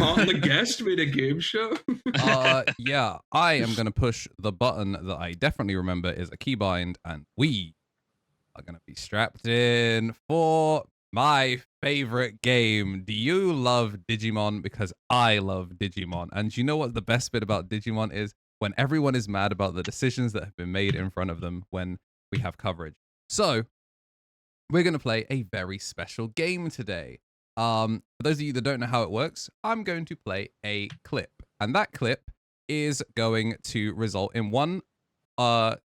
Tom, the guest, made a game show. Yeah, I am going to push the button that I definitely remember is a keybind, and we are going to be strapped in for my favorite game. Do you love Digimon? Because I love Digimon. And you know what the best bit about Digimon is? When everyone is mad about the decisions that have been made in front of them when we have coverage. So we're going to play a very special game today. For those of you that don't know how it works, I'm going to play a clip. And that clip is going to result in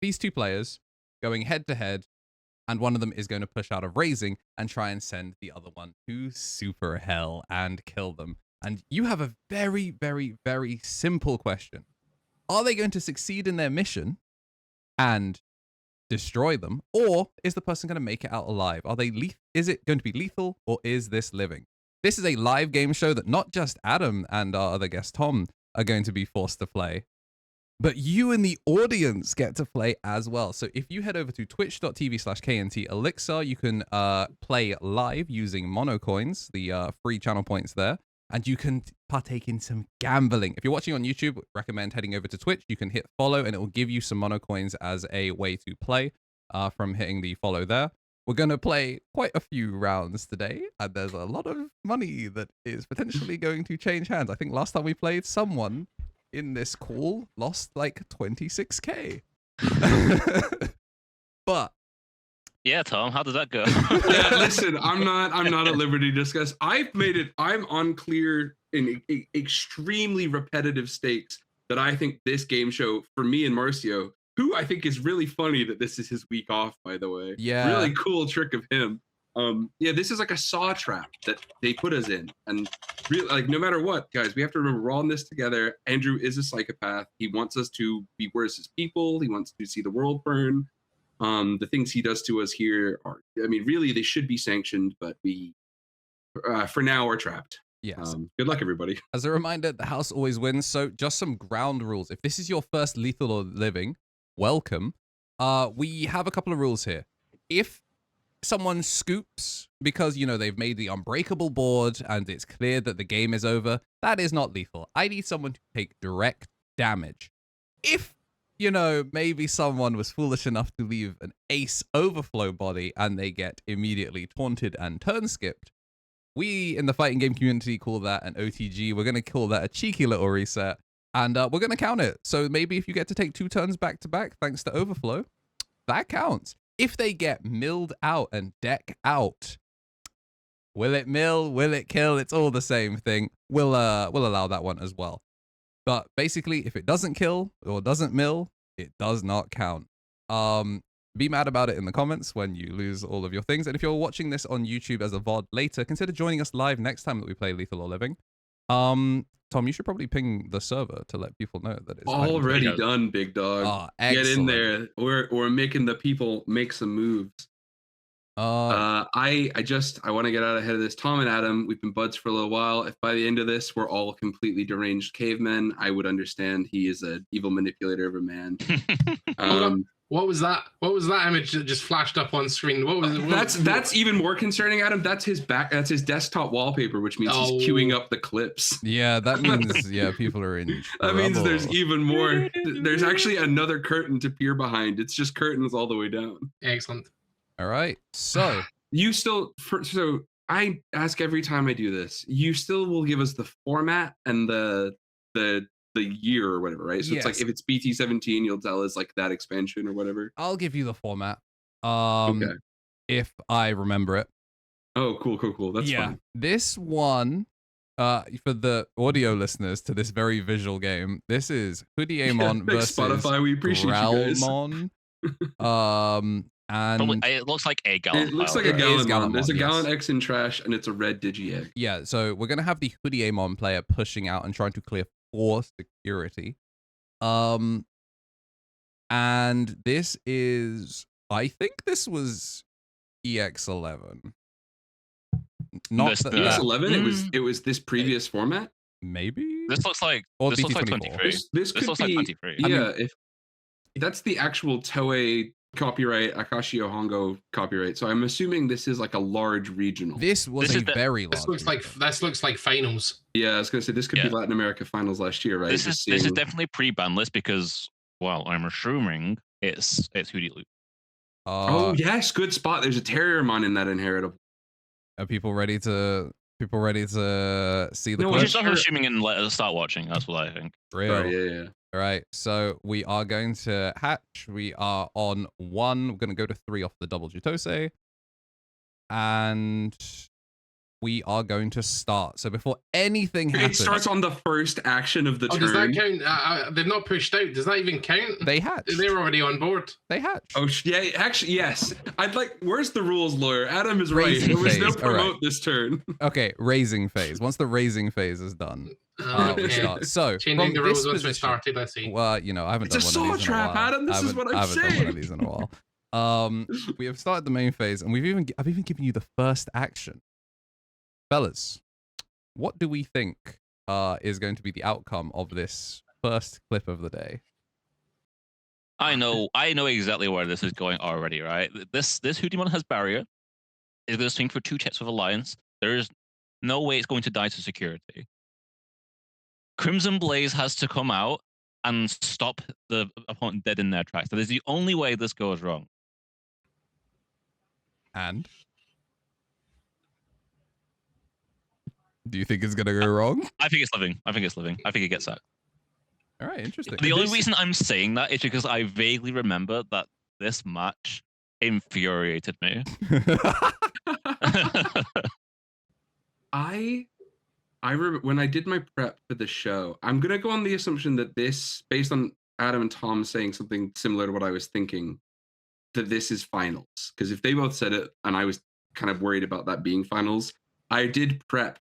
these two players going head to head, and one of them is going to push out of raising and try and send the other one to super hell and kill them. And you have a very, very, very simple question. Are they going to succeed in their mission and destroy them, or is the person going to make it out alive? Is it going to be lethal, or is this living? This is a live game show that not just Adam and our other guest Tom are going to be forced to play, but you in the audience get to play as well. So if you head over to twitch.tv/KnTElixar, you can play live using monocoins, the free channel points there, and you can partake in some gambling. If you're watching on YouTube, recommend heading over to Twitch. You can hit follow, and it will give you some monocoins as a way to play from hitting the follow there. We're going to play quite a few rounds today, and there's a lot of money that is potentially going to change hands. I think last time we played, someone in this call lost like 26k. But yeah, Tom, how did that go? Yeah, listen, I'm not at liberty to discuss. I'm on clear in extremely repetitive stakes that I think this game show for me and Marcio, who I think is really funny that this is his week off, by the way. Yeah. Really cool trick of him. Yeah, this is like a saw trap that they put us in. And really, like, no matter what, guys, we have to remember we're all in this together. Andrew is a psychopath. He wants us to be worse as people. He wants to see the world burn. The things he does to us here are, I mean, really, they should be sanctioned, but we, for now, are trapped. yes. Good luck, everybody. As a reminder, the house always wins. So just some ground rules. If this is your first lethal or living, welcome. We have a couple of rules here. If someone scoops because, you know, they've made the unbreakable board and it's clear that the game is over, that is not lethal. I need someone to take direct damage. If, you know, maybe someone was foolish enough to leave an ace overflow body and they get immediately taunted and turn skipped, we in the fighting game community call that an OTG. We're going to call that a cheeky little reset, and we're going to count it. So maybe if you get to take 2 turns back to back thanks to overflow, that counts. If they get milled out and deck out, will it mill? Will it kill? It's all the same thing. We'll allow that one as well. But basically, if it doesn't kill or doesn't mill, it does not count. Be mad about it in the comments when you lose all of your things. And if you're watching this on YouTube as a VOD later, consider joining us live next time that we play Lethal or Living. Tom, you should probably ping the server to let people know that it's already done, big dog. Oh, get in there. We're making the people make some moves. I want to get out ahead of this. Tom and Adam, we've been buds for a little while. If by the end of this we're all completely deranged cavemen, I would understand he is an evil manipulator of a man. What was that? What was that image that just flashed up on screen? What was it? That's even more concerning, Adam. That's his desktop wallpaper, which means he's queuing up the clips. Yeah, that means people are in That means there's even more. There's actually another curtain to peer behind. It's just curtains all the way down. Excellent. All right. So so I ask every time I do this, you still will give us the format and the year or whatever, right? So yes. It's like if it's BT17, you'll tell us like that expansion or whatever. I'll give you the format. Okay. If I remember it. Oh, cool. That's fine. This one, for the audio listeners to this very visual game, this is Hudiemon versus Spotify. We appreciate Growlmon. And probably, it looks like a gallon. It looks like a gallon. There's a gallon X in trash, and it's a red digi egg. Yeah, so we're gonna have the Hudiemon player pushing out and trying to clear 4 security. And this is, I think this was EX11. Not EX11. It was this previous format. Maybe this looks like or this looks like 23. 23. This could looks be like 23. Yeah, if that's the actual Toei copyright, Akashio Hongo copyright. So I'm assuming this is like a large regional. This was This a is the- very large. This looks like finals. Yeah, I was gonna say this could be Yeah. Latin America finals last year, right? This Just is seeing- definitely pre-ban list because, well, I'm assuming it's Hudiemon. Oh yes, good spot. There's a terriermon in that inheritable. Are people ready to see the No, We I'm clip? should stop sure- assuming and let us start watching. That's what I think. Real. Sorry, yeah. All right, so we are going to hatch. We are on 1. We're going to go to 3 off the double Jutose. And we are going to start. So before anything It happens, starts on the first action of the Oh, turn. does that count? They've not pushed out. Does that even count? they hatch. They're already on board. They hatch. Oh yeah, actually yes. I'd like. Where's the rules lawyer? Adam is right. Raising There was no phase, all right. promote this turn. Okay, raising phase. Once the raising phase is done, we Okay. start. So Changing from the this rules once we position, started. Let's see. well, you know, I haven't It's done a one of these saw in a trap, while. Adam. This is what I'm I haven't done one saying. of these in a while. We have started the main phase, and I've even given you the first action, fellas. What do we think is going to be the outcome of this first clip of the day? I know exactly where this is going already, right? This Hudiemon has barrier. It's going to swing for 2 checks with Alliance. There is no way it's going to die to security. Crimson Blaze has to come out and stop the opponent dead in their tracks. That is the only way this goes wrong. And do you think it's gonna go wrong? I think it's living. I think it gets sacked. All right, interesting. The only reason I'm saying that is because I vaguely remember that this match infuriated me. I remember when I did my prep for the show. I'm gonna go on the assumption that this, based on Adam and Tom saying something similar to what I was thinking, that this is finals. Because if they both said it, and I was kind of worried about that being finals, I did prep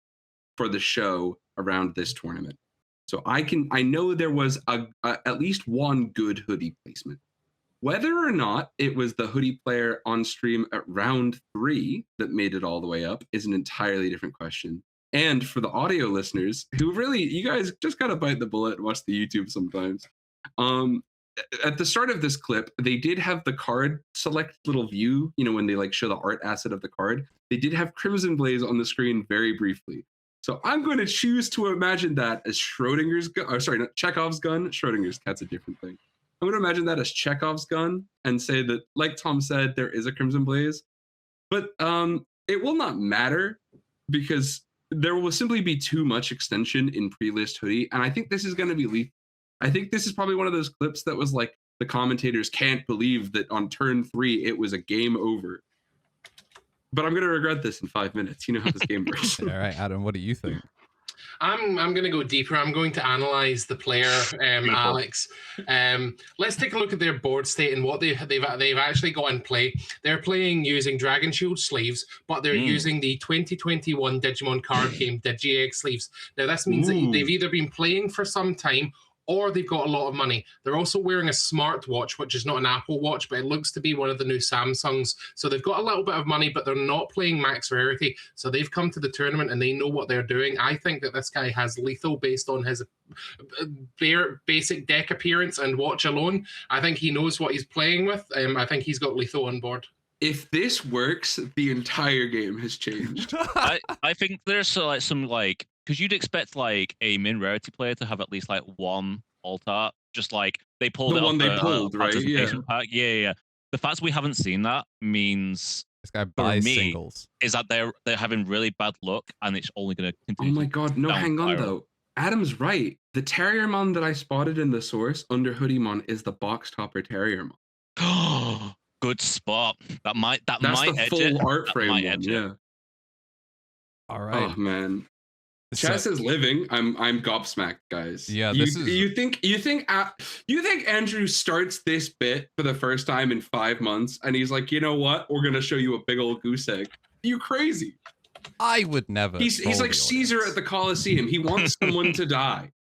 for the show around this tournament. So I know there was at least one good hoodie placement. Whether or not it was the hoodie player on stream at round 3 that made it all the way up is an entirely different question. And for the audio listeners who really, you guys just gotta bite the bullet and watch the YouTube sometimes. At the start of this clip, they did have the card select little view, you know, when they like show the art asset of the card, they did have Crimson Blaze on the screen very briefly. So I'm going to choose to imagine that as Schrodinger's gun, or sorry, not Chekhov's gun. Schrodinger's cat's a different thing. I'm going to imagine that as Chekhov's gun and say that, like Tom said, there is a Crimson Blaze, but it will not matter because there will simply be too much extension in pre-list hoodie, and I think this is going to be lethal. I think this is probably one of those clips that was like the commentators can't believe that on turn 3 it was a game over. But I'm going to regret this in 5 minutes. You know how this game works. All right, Adam, what do you think? I'm going to go deeper. I'm going to analyze the player, Alex. Let's take a look at their board state and what they've actually got in play. They're playing using Dragon Shield sleeves, but they're using the 2021 Digimon Card Game DigiEgg sleeves. Now this means that they've either been playing for some time or they've got a lot of money. They're also wearing a smartwatch, which is not an Apple Watch, but it looks to be one of the new Samsungs. So they've got a little bit of money, but they're not playing max rarity. So they've come to the tournament and they know what they're doing. I think that this guy has lethal based on his bare basic deck appearance and watch alone. I think he knows what he's playing with. I think he's got lethal on board. If this works, the entire game has changed. I think there's some because you'd expect like a min rarity player to have at least like one alt art, just like they pulled The it one off they the pulled, right? participation pack. Yeah. The fact we haven't seen that means This guy buys me, singles. is that they're having really bad luck and it's only going to Oh continue. my god, no, hang on though. Adam's right. The terriermon that I spotted in the source under Hudiemon is the box topper terriermon. Good spot. That's That's might the edge full it. art That frame might one, edge it. yeah. All right. Oh man. So- Chess is living. I'm gobsmacked, guys. Yeah, you, this is- you think Andrew starts this bit for the first time in 5 months, and he's like, you know what? We're gonna show you a big old goose egg. You crazy? I would never. He's troll like the Caesar audience. at the Colosseum. He wants someone to die.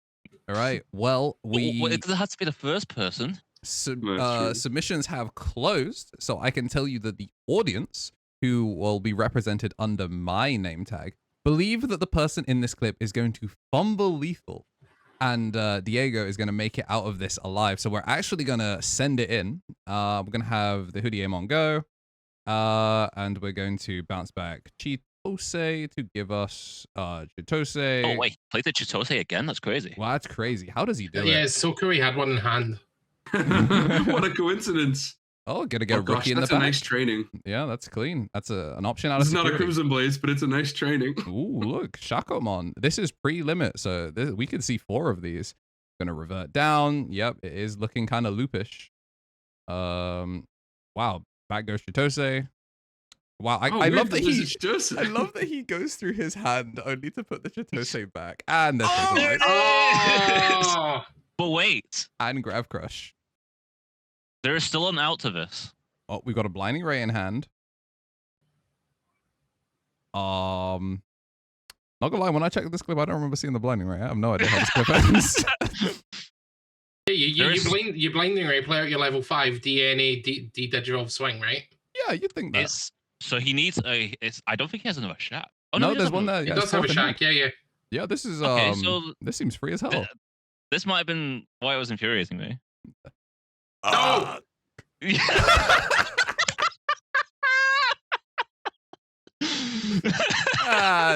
All right. Well, It has to be the first person. That's true. Submissions have closed, so I can tell you that the audience, who will be represented under my name tag, believe that the person in this clip is going to fumble lethal and Diego is going to make it out of this alive. So we're actually going to send it in. We're going to have the Hudiemon go, and we're going to bounce back Chitose to give us Chitose. Oh wait, play the Chitose again? That's crazy. Wow, that's crazy. How does he do Yeah, it? it's so cool. He had one in hand. What a coincidence. Oh, gonna get a gosh, rookie in the that's back. a nice training. Yeah, that's clean. That's an option out of It's not a security. Crimson Blaze, but it's a nice training. Ooh, look, Shakomon. This is pre-limit, so we could see 4 of these. Gonna revert down. Yep, it is looking kind of loopish. Wow, back goes Chitose. Wow, I love that I love that he goes through his hand only to put the Chitose back. And there's there it Chitose. is! Oh, But wait, And Grav Crush. there is still an out to this. Oh, we've got a Blinding Ray in hand. Not gonna lie, when I checked this clip, I don't remember seeing the Blinding Ray. I have no idea how this clip ends. yeah, you blinding ray play out your level 5 DNA D Digivolve swing, right? Yeah, you'd think that. So he needs a. I don't think he has another shack. Oh no, he does there's have one another- there. He does have a shack. Yeah. Yeah, this is Okay, so this seems free as hell. this might have been why it was infuriating me. No!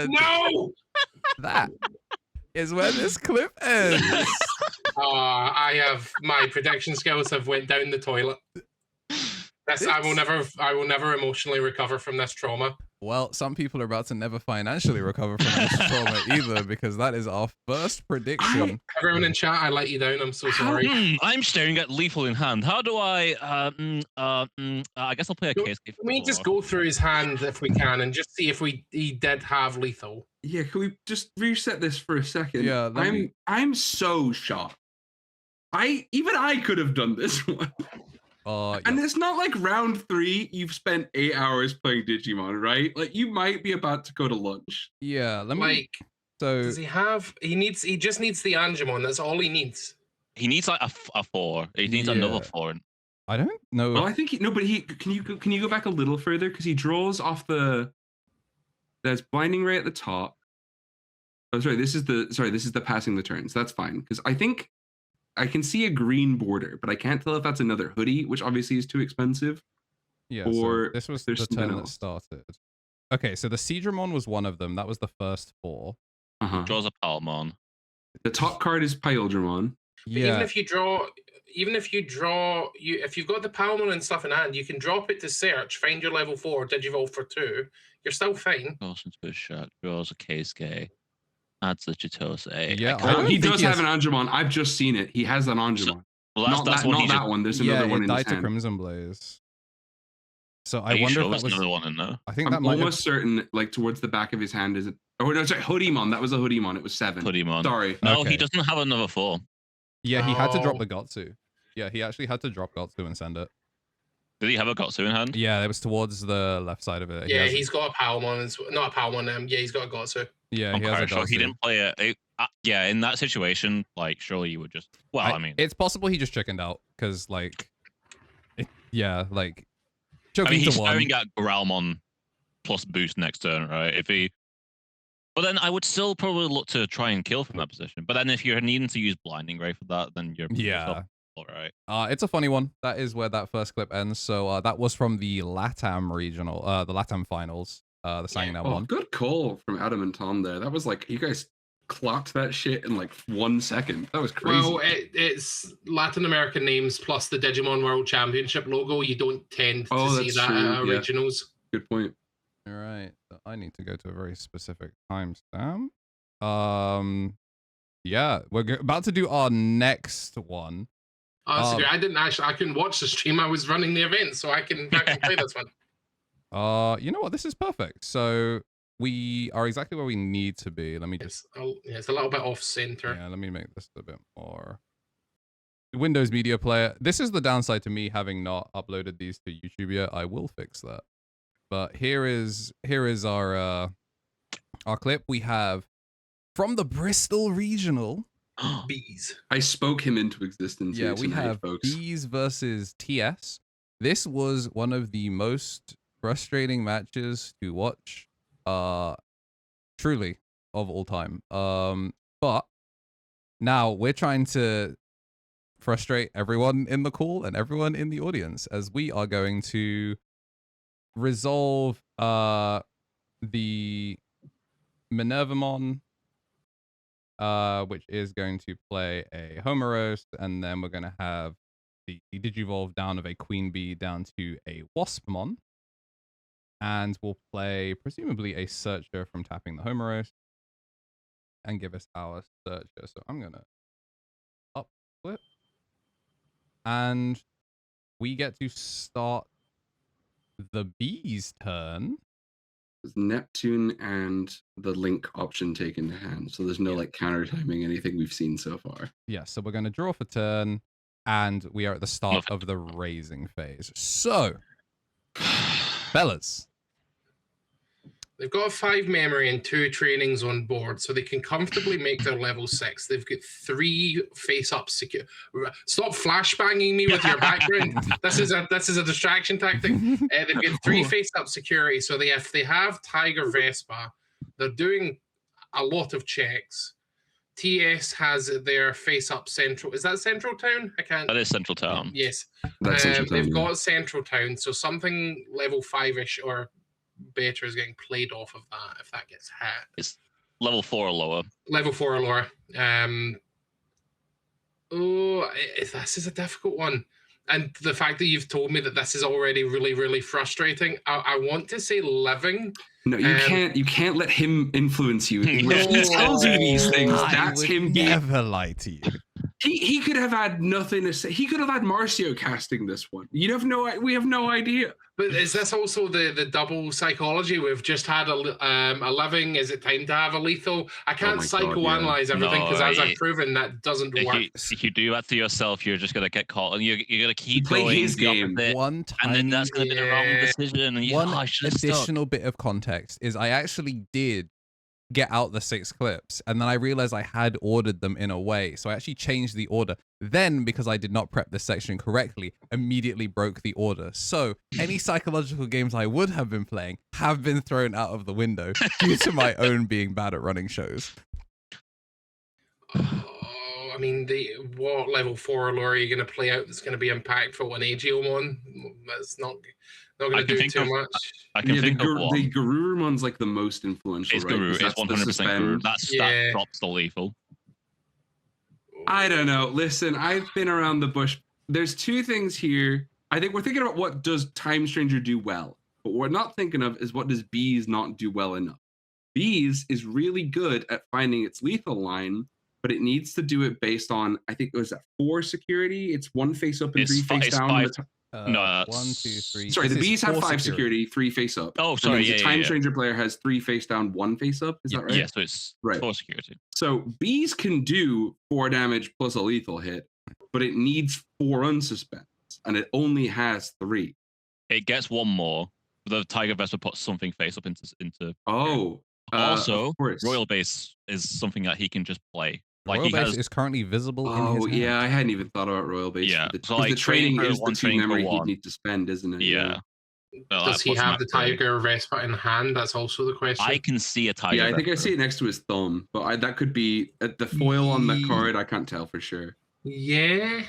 No! That is where this clip ends. I have my prediction skills have went down the toilet. I will never emotionally recover from this trauma. Well, some people are about to never financially recover from this trauma either, because that is our first prediction. Everyone in chat, I let you down. I'm so sorry. I'm staring at lethal in hand. How do I? I guess I'll play a case. Can we just go through his hand if we can and just see if he did have lethal? Yeah, can we just reset this for a second? Yeah, I'm so shocked. Even I could have done this one. And it's not like round 3, you've spent 8 hours playing Digimon, right? Like, you might be about to go to lunch. Yeah, let me. Like, so does he have? He just needs the Angemon. That's all he needs. He needs like a 4. He needs another 4. I don't know. Well, I think but can you go back a little further, because he draws off there's Blinding Ray at the top. Oh, sorry, this is the passing the turns. That's fine, because I think I can see a green border, but I can't tell if that's another hoodie, which obviously is too expensive. Yeah, or so this was there's the turn something that else. started. Okay, so the Seadramon was one of them. That was the first 4. Draws a Palmon. The top card is Pyldramon. Yeah. Even if you've got the Palmon and stuff in hand, you can drop it to search, find your level 4, Digivolve for 2. You're still fine. Goes into a shot. Draws a Keisuke. Adds the Chitose. Yeah, He does have an Angemon. I've just seen it. He has an Angemon. Well, that's not that one. There's another one in his died to hand. Crimson Blaze. So Are I you wonder sure if that there's was. another one in there? I think that I'm might almost certain, like towards the back of his hand, is it? Oh no, sorry, Hudiemon. That was a Hudiemon. It was 7. Hudiemon. Sorry. No, Okay. he doesn't have another 4. Yeah, he had to drop Oh. the Gotsu. Yeah, he actually had to drop Gotsu and send it. Did he have a Gotsu in hand? Yeah, it was towards the left side of it. Yeah, he's got a Palmon. Not a Palmon. Yeah, he's got a Gotsu. Yeah, I'm he has a quite sure he Gotsu. didn't play it. Yeah, in that situation, like, surely you would just. Well, I mean, it's possible he just chickened out because, like, like I choking mean, he's to one. staring at Growlmon plus boost next turn, right? But then I would still probably look to try and kill from that position. But then if you're needing to use Blinding Ray for that, then you're all right. It's a funny one. That is where that first clip ends. So that was from the LATAM regional, the LATAM finals, the Sangnam one. Good call from Adam and Tom there. That was like, you guys clocked that shit in like 1 second. That was crazy. Well, it's Latin American names plus the Digimon World Championship logo. You don't tend to see that's that true, at yeah. originals. Good point. All right. So I need to go to a very specific timestamp. Yeah, we're about to do our next one. Oh, that's great. I couldn't watch the stream. I was running the event, so I can play this one. You know what? This is perfect. So we are exactly where we need to be. Let me just. It's a little bit off center. Yeah, let me make this a bit more. Windows Media Player. This is the downside to me having not uploaded these to YouTube yet. I will fix that. But here is our clip. We have from the Bristol Regional. Bees. I spoke him into existence. Yeah, here we tonight, have folks. Bees versus TS. This was one of the most frustrating matches to watch, truly, of all time. But Now we're trying to frustrate everyone in the call and everyone in the audience, as we are going to resolve the Minervamon, which is going to play a Homeroast, and then we're going to have the Digivolve down of a Queen Bee down to a Waspmon, and we'll play presumably a Searcher from tapping the Homeroast and give us our Searcher. So I'm gonna up flip, and we get to start the Bee's turn. There's Neptune and the Link option taken to hand, so there's no like counter timing anything we've seen so far. Yeah, so we're going to draw for turn, and we are at the start of the raising phase. So, fellas, They've got a 5 memory and 2 trainings on board, so they can comfortably make their level 6. They've got 3 face-up secure. Stop flashbanging me with your background. This is a distraction tactic. They've got 3 face-up security, so if they have Tiger Vespa, they're doing a lot of checks. TS has their face-up central. Is that Central Town? I can't. That is Central Town. Yes. That's They've got Central Town, so something level 5-ish or better is getting played off of that if that gets hit. It's level 4 or lower. Level 4 or lower. This is a difficult one. And the fact that you've told me that this is already really, really frustrating, I want to say living. No, you can't let him influence you. When he tells you these things, that's him being... never lie to you. He could have had nothing to say. He could have had Marcio casting this one. We have no idea. But is this also the double psychology? We've just had a living. Is it time to have a lethal? I can't psychoanalyze everything because, as I've proven, that doesn't work. If you do that to yourself, you're just gonna get caught, and you're gonna keep play going his game. One and then that's gonna be the wrong decision. And one additional bit of context is I actually did get out the 6 clips, and then I realized I had ordered them in a way, so I actually changed the order. Then, because I did not prep this section correctly, immediately broke the order. So any psychological games I would have been playing have been thrown out of the window due to my own being bad at running shows. I mean, what level 4 lore are you going to play out that's going to be impactful on Hudiemon? That's not going to do too much. I can think of one. The Garurumon's like the most influential, It's right? Guru. It's 100% Guru. That drops the lethal. I don't know. Listen, I've been around the bush. There's 2 things here. I think we're thinking about what does Time Stranger do well. But what we're not thinking of is what does Bees not do well enough. Bees is really good at finding its lethal line, but it needs to do it based on, I think it was 4 security. It's 1 face up and 3 face down. No, 1, 2, 3. Sorry, the Bees have 5 security, 3 face up. Oh, sorry. The Time Stranger player has 3 face down, 1 face up. Is that right? Yeah, so it's 4 security. So Bees can do 4 damage plus a lethal hit, but it needs 4 unsuspends, and it only has 3. It gets 1 more. The Tiger Vespa puts something face up into. Oh. Also, Royal Base is something that he can just play. Like Royal Base is currently visible in his hand. Yeah, I hadn't even thought about Royal Base. Yeah, so like the training is the 2 memory he'd need to spend, isn't it? Yeah. Well, does he have the Tiger Vespa in hand? That's also the question. I can see a Tiger. Yeah, I think I see it next to his thumb, but that could be at the foil on the card. I can't tell for sure. Yeah.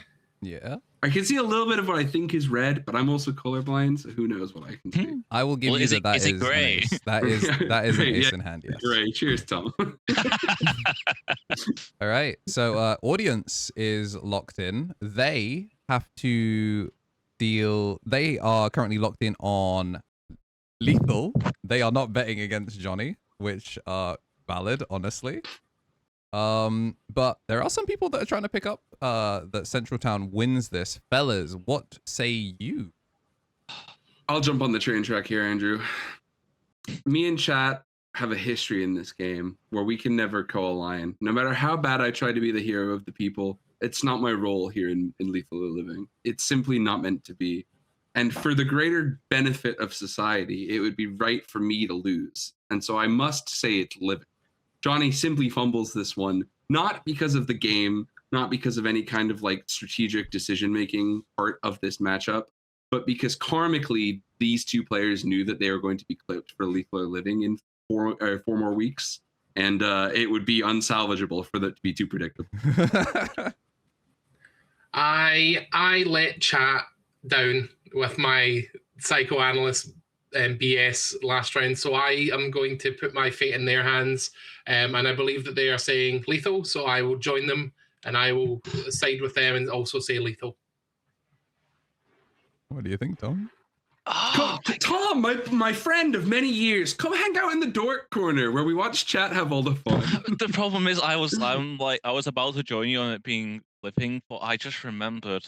I can see a little bit of what I think is red, but I'm also colorblind, so who knows what I can see. I will give you that. Is it gray? That is an ace in hand. Yes. Gray. Cheers, Tom. All right. So audience is locked in. They have to deal. They are currently locked in on lethal. They are not betting against Johnny, which are valid, honestly. But there are some people that are trying to pick up that Central Town wins this. Fellas, what say you? I'll jump on the train track here, Andrew. Me and chat have a history in this game where we can never co-align. No matter how bad I try to be the hero of the people, it's not my role here in Lethal Living. It's simply not meant to be. And for the greater benefit of society, it would be right for me to lose. And so I must say it's living. Johnny simply fumbles this one, not because of the game, not because of any kind of like strategic decision-making part of this matchup, but because karmically, these 2 players knew that they were going to be clipped for Lethal Living in 4 more weeks. and it would be unsalvageable for that to be too predictable. I let chat down with my psychoanalyst BS last round, so I am going to put my fate in their hands, and I believe that they are saying lethal, so I will join them and I will side with them and also say lethal. What do you think, Tom? Oh, Tom, my friend of many years, come hang out in the dork corner where we watch chat have all the fun. the problem is I was about to join you on it being flipping, but I just remembered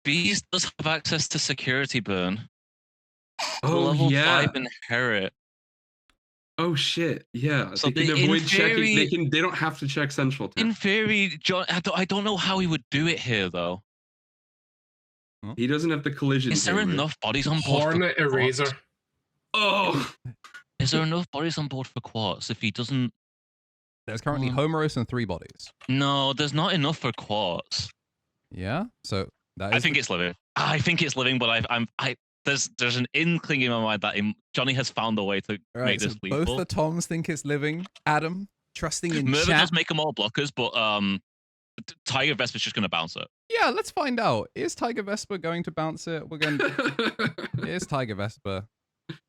Bees does have access to security burn. Level 5 inherit. Oh shit! Yeah, So they can avoid checking. They don't have to check Central Town. In theory, John, I don't know how he would do it here though. He doesn't have the collision. Is there enough bodies on board? Hornet Eraser. Oh. Is there enough bodies on board for Quartz if he doesn't? There's currently Homeros and 3 bodies. No, there's not enough for Quartz. Yeah, so that is I think it's living. I think it's living, but there's an inkling in my mind that Johnny has found a way to make this lethal. Both the Toms think it's living. Adam, trusting in Mervyn chat. does make them all blockers, but Tiger Vespa's just going to bounce it. Yeah, let's find out. Is Tiger Vespa going to bounce it? We're going to... Is Tiger Vespa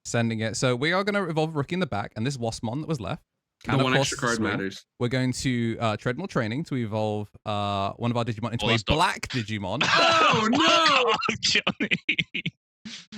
sending it? So we are going to evolve Rookie in the back, and this Waspmon that was left. The one extra card matters. We're going to treadmill training to evolve one of our Digimon into a black Digimon. Oh no, Johnny!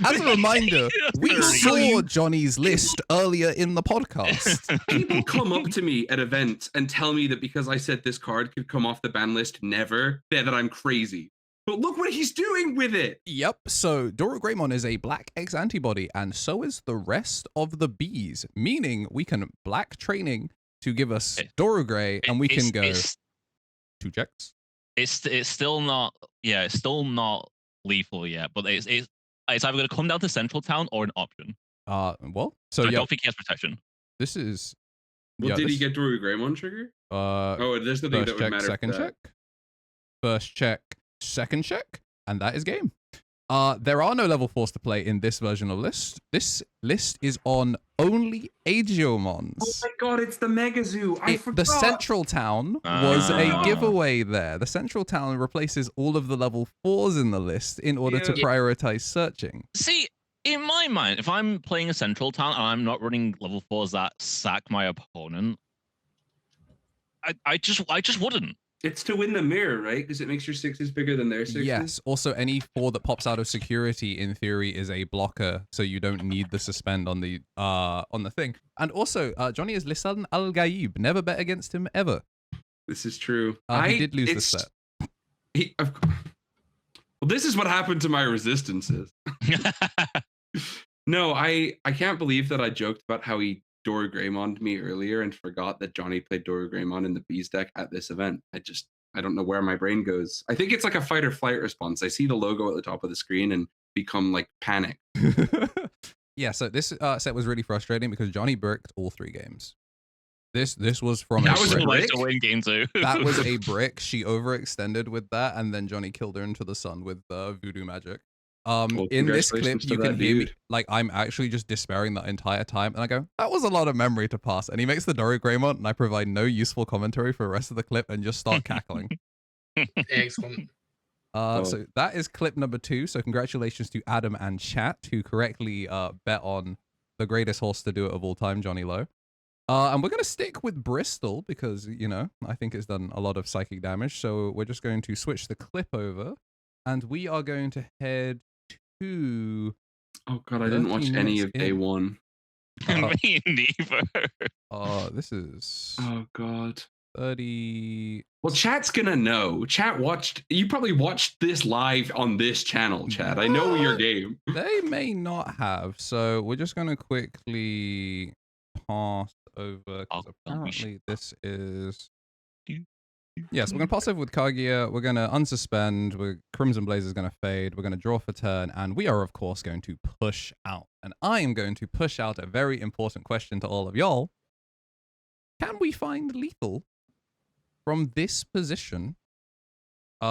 As a reminder, we saw Johnny's list earlier in the podcast. People come up to me at events and tell me that because I said this card could come off the ban list, never, that I'm crazy. But look what he's doing with it. Yep. So Dorogreymon is a black X antibody, and so is the rest of the bees, meaning we can black training to give us Dorogray, and we can go 2 checks. It's still not. Yeah, it's still not lethal yet, but it's either going to come down to Central Town or an option. Well, so I don't think he has protection. This is. Well, did he get Dorogreymon trigger? There's the thing that would matter. Second check. First check. Second check, and that is game. There are no level 4s to play in this version of list. This list is on only Agiomons. Oh my god, it's the Mega Zoo. I forgot. The Central Town was a giveaway there. The Central Town replaces all of the level 4s in the list in order to prioritize searching. See, in my mind, if I'm playing a Central Town and I'm not running level 4s that sack my opponent, I just wouldn't. It's to win the mirror, right? Because it makes your 6s bigger than their 6s. Yes. Also, any 4 that pops out of security, in theory, is a blocker, so you don't need the suspend on the thing. And also, Johnny is Lisan Al Gaib. Never bet against him ever. This is true. He did lose this set. Well, this is what happened to my resistances. No, I can't believe that I joked about how he Dorogreymon me earlier and forgot that Johnny played Dorogreymon in the Bees deck at this event. I don't know where my brain goes. I think it's like a fight or flight response. I see the logo at the top of the screen and become like panic. Yeah, so this set was really frustrating because Johnny bricked all 3 games. This was from a brick. To win game 2. That was a brick. She overextended with that, and then Johnny killed her into the sun with voodoo magic. In this clip, you can hear me, like, I'm actually just despairing that entire time, and I go, that was a lot of memory to pass. And he makes the Dorogreymon, and I provide no useful commentary for the rest of the clip and just start cackling. Excellent. So that is clip number 2. So congratulations to Adam and chat who correctly bet on the greatest horse to do it of all time, Johnny Lowe. And we're going to stick with Bristol because, you know, I think it's done a lot of psychic damage. So we're just going to switch the clip over, and we are going to head to... Oh god, I didn't watch any of day 1. Me neither. This is... Oh god. 30... Well, chat's gonna know. You probably watched this live on this channel, chat. I know your game. They may not have, so we're just gonna quickly pass over, because apparently this is... Yes, we're going to pass over with Kaguya, we're going to unsuspend, Crimson Blaze is going to fade, we're going to draw for turn, and we are, of course, going to push out. And I am going to push out a very important question to all of y'all. Can we find lethal from this position at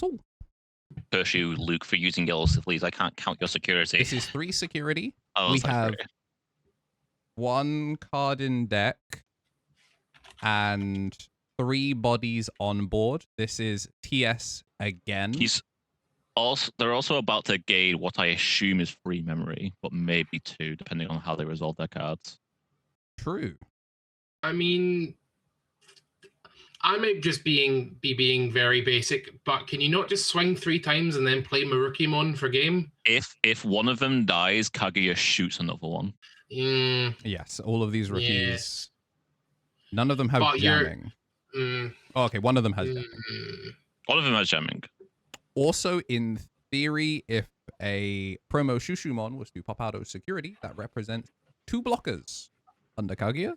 all? curse you, Luke, for using yellows, please. I can't count your security. This is 3 security. Oh, We sorry. have 1 card in deck and 3 bodies on board. This is TS again. They're also about to gain what I assume is free memory, but maybe 2, depending on how they resolve their cards. True. I mean, I might just be being very basic, but can you not just swing 3 times and then play Marukimon for game? If one of them dies, Kaguya shoots another one. Yes, all of these rookies. None of them have But jamming. Oh, okay, one of them has jamming. One of them has jamming. Also, in theory, if a promo Shushumon was to pop out of security, that represents 2 blockers under Kaguya.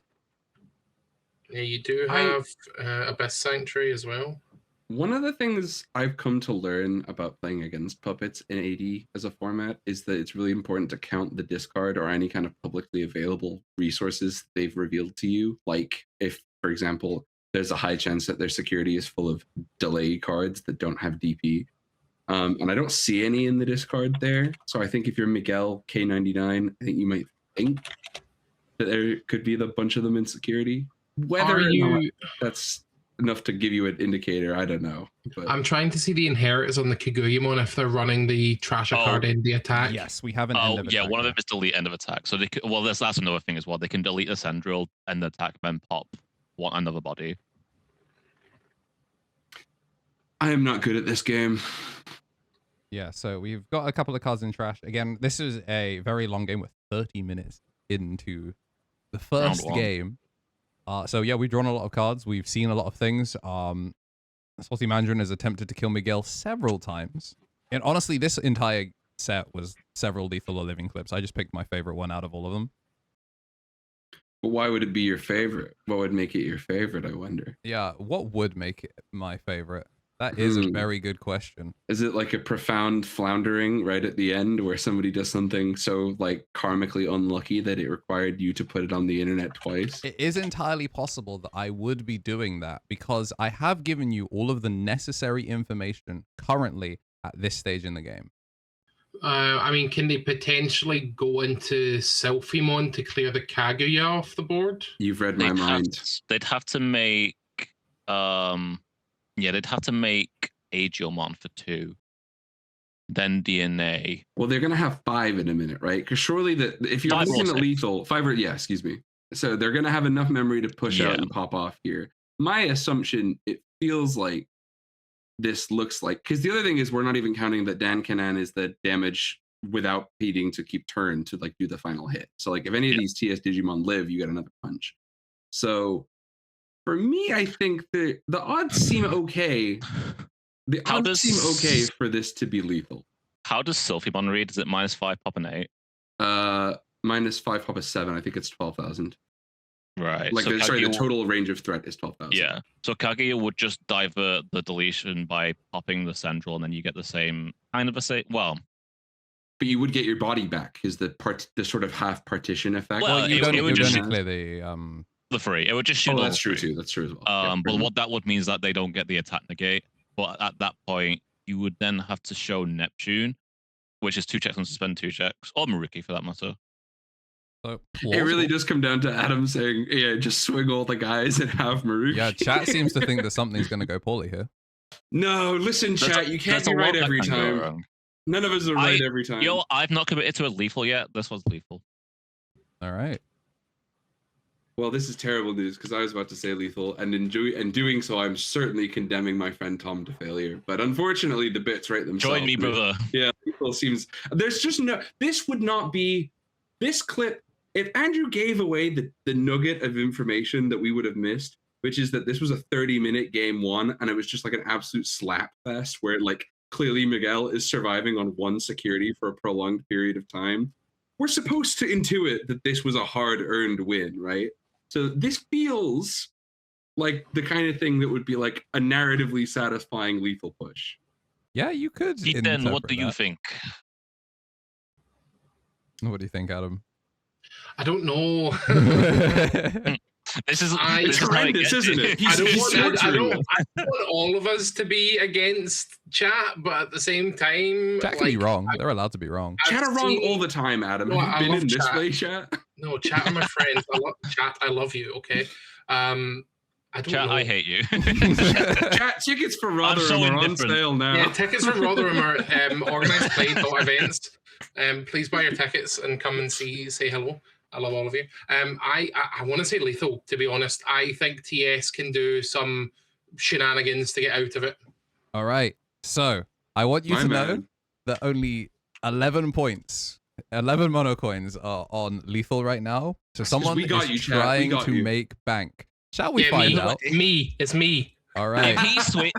Yeah, you do have Abyss Sanctuary as well. One of the things I've come to learn about playing against puppets in AD as a format is that it's really important to count the discard or any kind of publicly available resources they've revealed to you. Like if, for example, there's a high chance that their security is full of delay cards that don't have DP. And I don't see any in the discard there. So I think if you're Miguel K99, I think you might think that there could be a bunch of them in security. Whether or not that's enough to give you an indicator, I don't know. But I'm trying to see the inheritors on the Kaguyamon if they're running the trash a card in the attack. Yes, we have an Oh, end of yeah, attack one of there. them is delete end of attack. So they could, well, that's another thing as well. They can delete the Sandrill and the attack, then pop another body. I am not good at this game. Yeah, so we've got a couple of cards in trash. Again, this is a very long game. We're 30 minutes into the first game. So yeah, we've drawn a lot of cards. We've seen a lot of things. Salty Mandarin has attempted to kill Miguel several times. And honestly, this entire set was several lethal or living clips. I just picked my favorite one out of all of them. But why would it be your favorite? What would make it your favorite, I wonder? Yeah, what would make it my favorite? That is a very good question. Is it like a profound floundering right at the end where somebody does something so like karmically unlucky that it required you to put it on the internet twice? It is entirely possible that I would be doing that because I have given you all of the necessary information currently at this stage in the game. I mean, can they potentially go into Selfiemon to clear the Kaguya off the board? You've read my mind. They'd have to make yeah, they'd have to make Agiomon for 2. Then DNA. Well, they're gonna have 5 in a minute, right? Because surely that if you're looking at lethal, 5 or excuse me. So they're gonna have enough memory to push out and pop off here. My assumption, it feels like this looks like, because the other thing is we're not even counting that Dan Kanan is the damage without needing to keep turn to like do the final hit. So like if any of these TS Digimon live, you get another punch. So for me, I think the odds seem okay. The odds seem okay for this to be lethal. How does Sylphimon read? Is it -5 pop and 8? -5 pop is 7. I think it's 12,000. Right. Like so sorry, the total range of threat is 12,000. Yeah. So Kaguya would just divert the deletion by popping the central, and then you get the same kind of well. But you would get your body back. Is the sort of half partition effect? Well, you would just clear the free. It would just shoot. Oh, that's true too. That's true as well. But what that would mean is that they don't get the attack negate. But at that point, you would then have to show Neptune, which is 2 checks and suspend 2 checks, or Maruki for that matter. So it really does come down to Adam saying, "Yeah, just swing all the guys and have Maruki." Yeah, chat seems to think that something's going to go poorly here. No, listen, chat. You can't be right every time. None of us are right every time. I've not committed to a lethal yet. This one's lethal. All right. Well, this is terrible news because I was about to say lethal, and in doing so, I'm certainly condemning my friend Tom to failure. But unfortunately, the bits right themselves. Join me, brother. Yeah, lethal seems. There's just no. This would not be. This clip. If Andrew gave away the nugget of information that we would have missed, which is that this was a 30-minute game 1, and it was just like an absolute slap fest where like clearly Miguel is surviving on 1 security for a prolonged period of time. We're supposed to intuit that this was a hard-earned win, right? So this feels like the kind of thing that would be like a narratively satisfying lethal push. Yeah, you could. Then what do you think? What do you think, Adam? I don't know. This is It's horrendous, isn't it? I don't He's want torturing. all of us to be against chat, but at the same time, Chat can be wrong. They're allowed to be wrong. Chat are wrong all the time, Adam. No, Have I you been love in this chat. way, chat? No, chat are my friends. I love chat. I love you. Okay. I don't Chat, know. I hate you. Chat tickets for Rotherham so are on indifferent. sale now. Yeah, tickets from Rotherham are organised play.events. Please buy your tickets and come and say hello. I love all of you. I want to say lethal, to be honest. I think TS can do some shenanigans to get out of it. All right. So I want you My to know man. that only 11 points, 11 mono coins are on lethal right now. So someone we got is you, chat. We trying got to you. make bank. Shall we Yeah, find me. out? It's me. All right.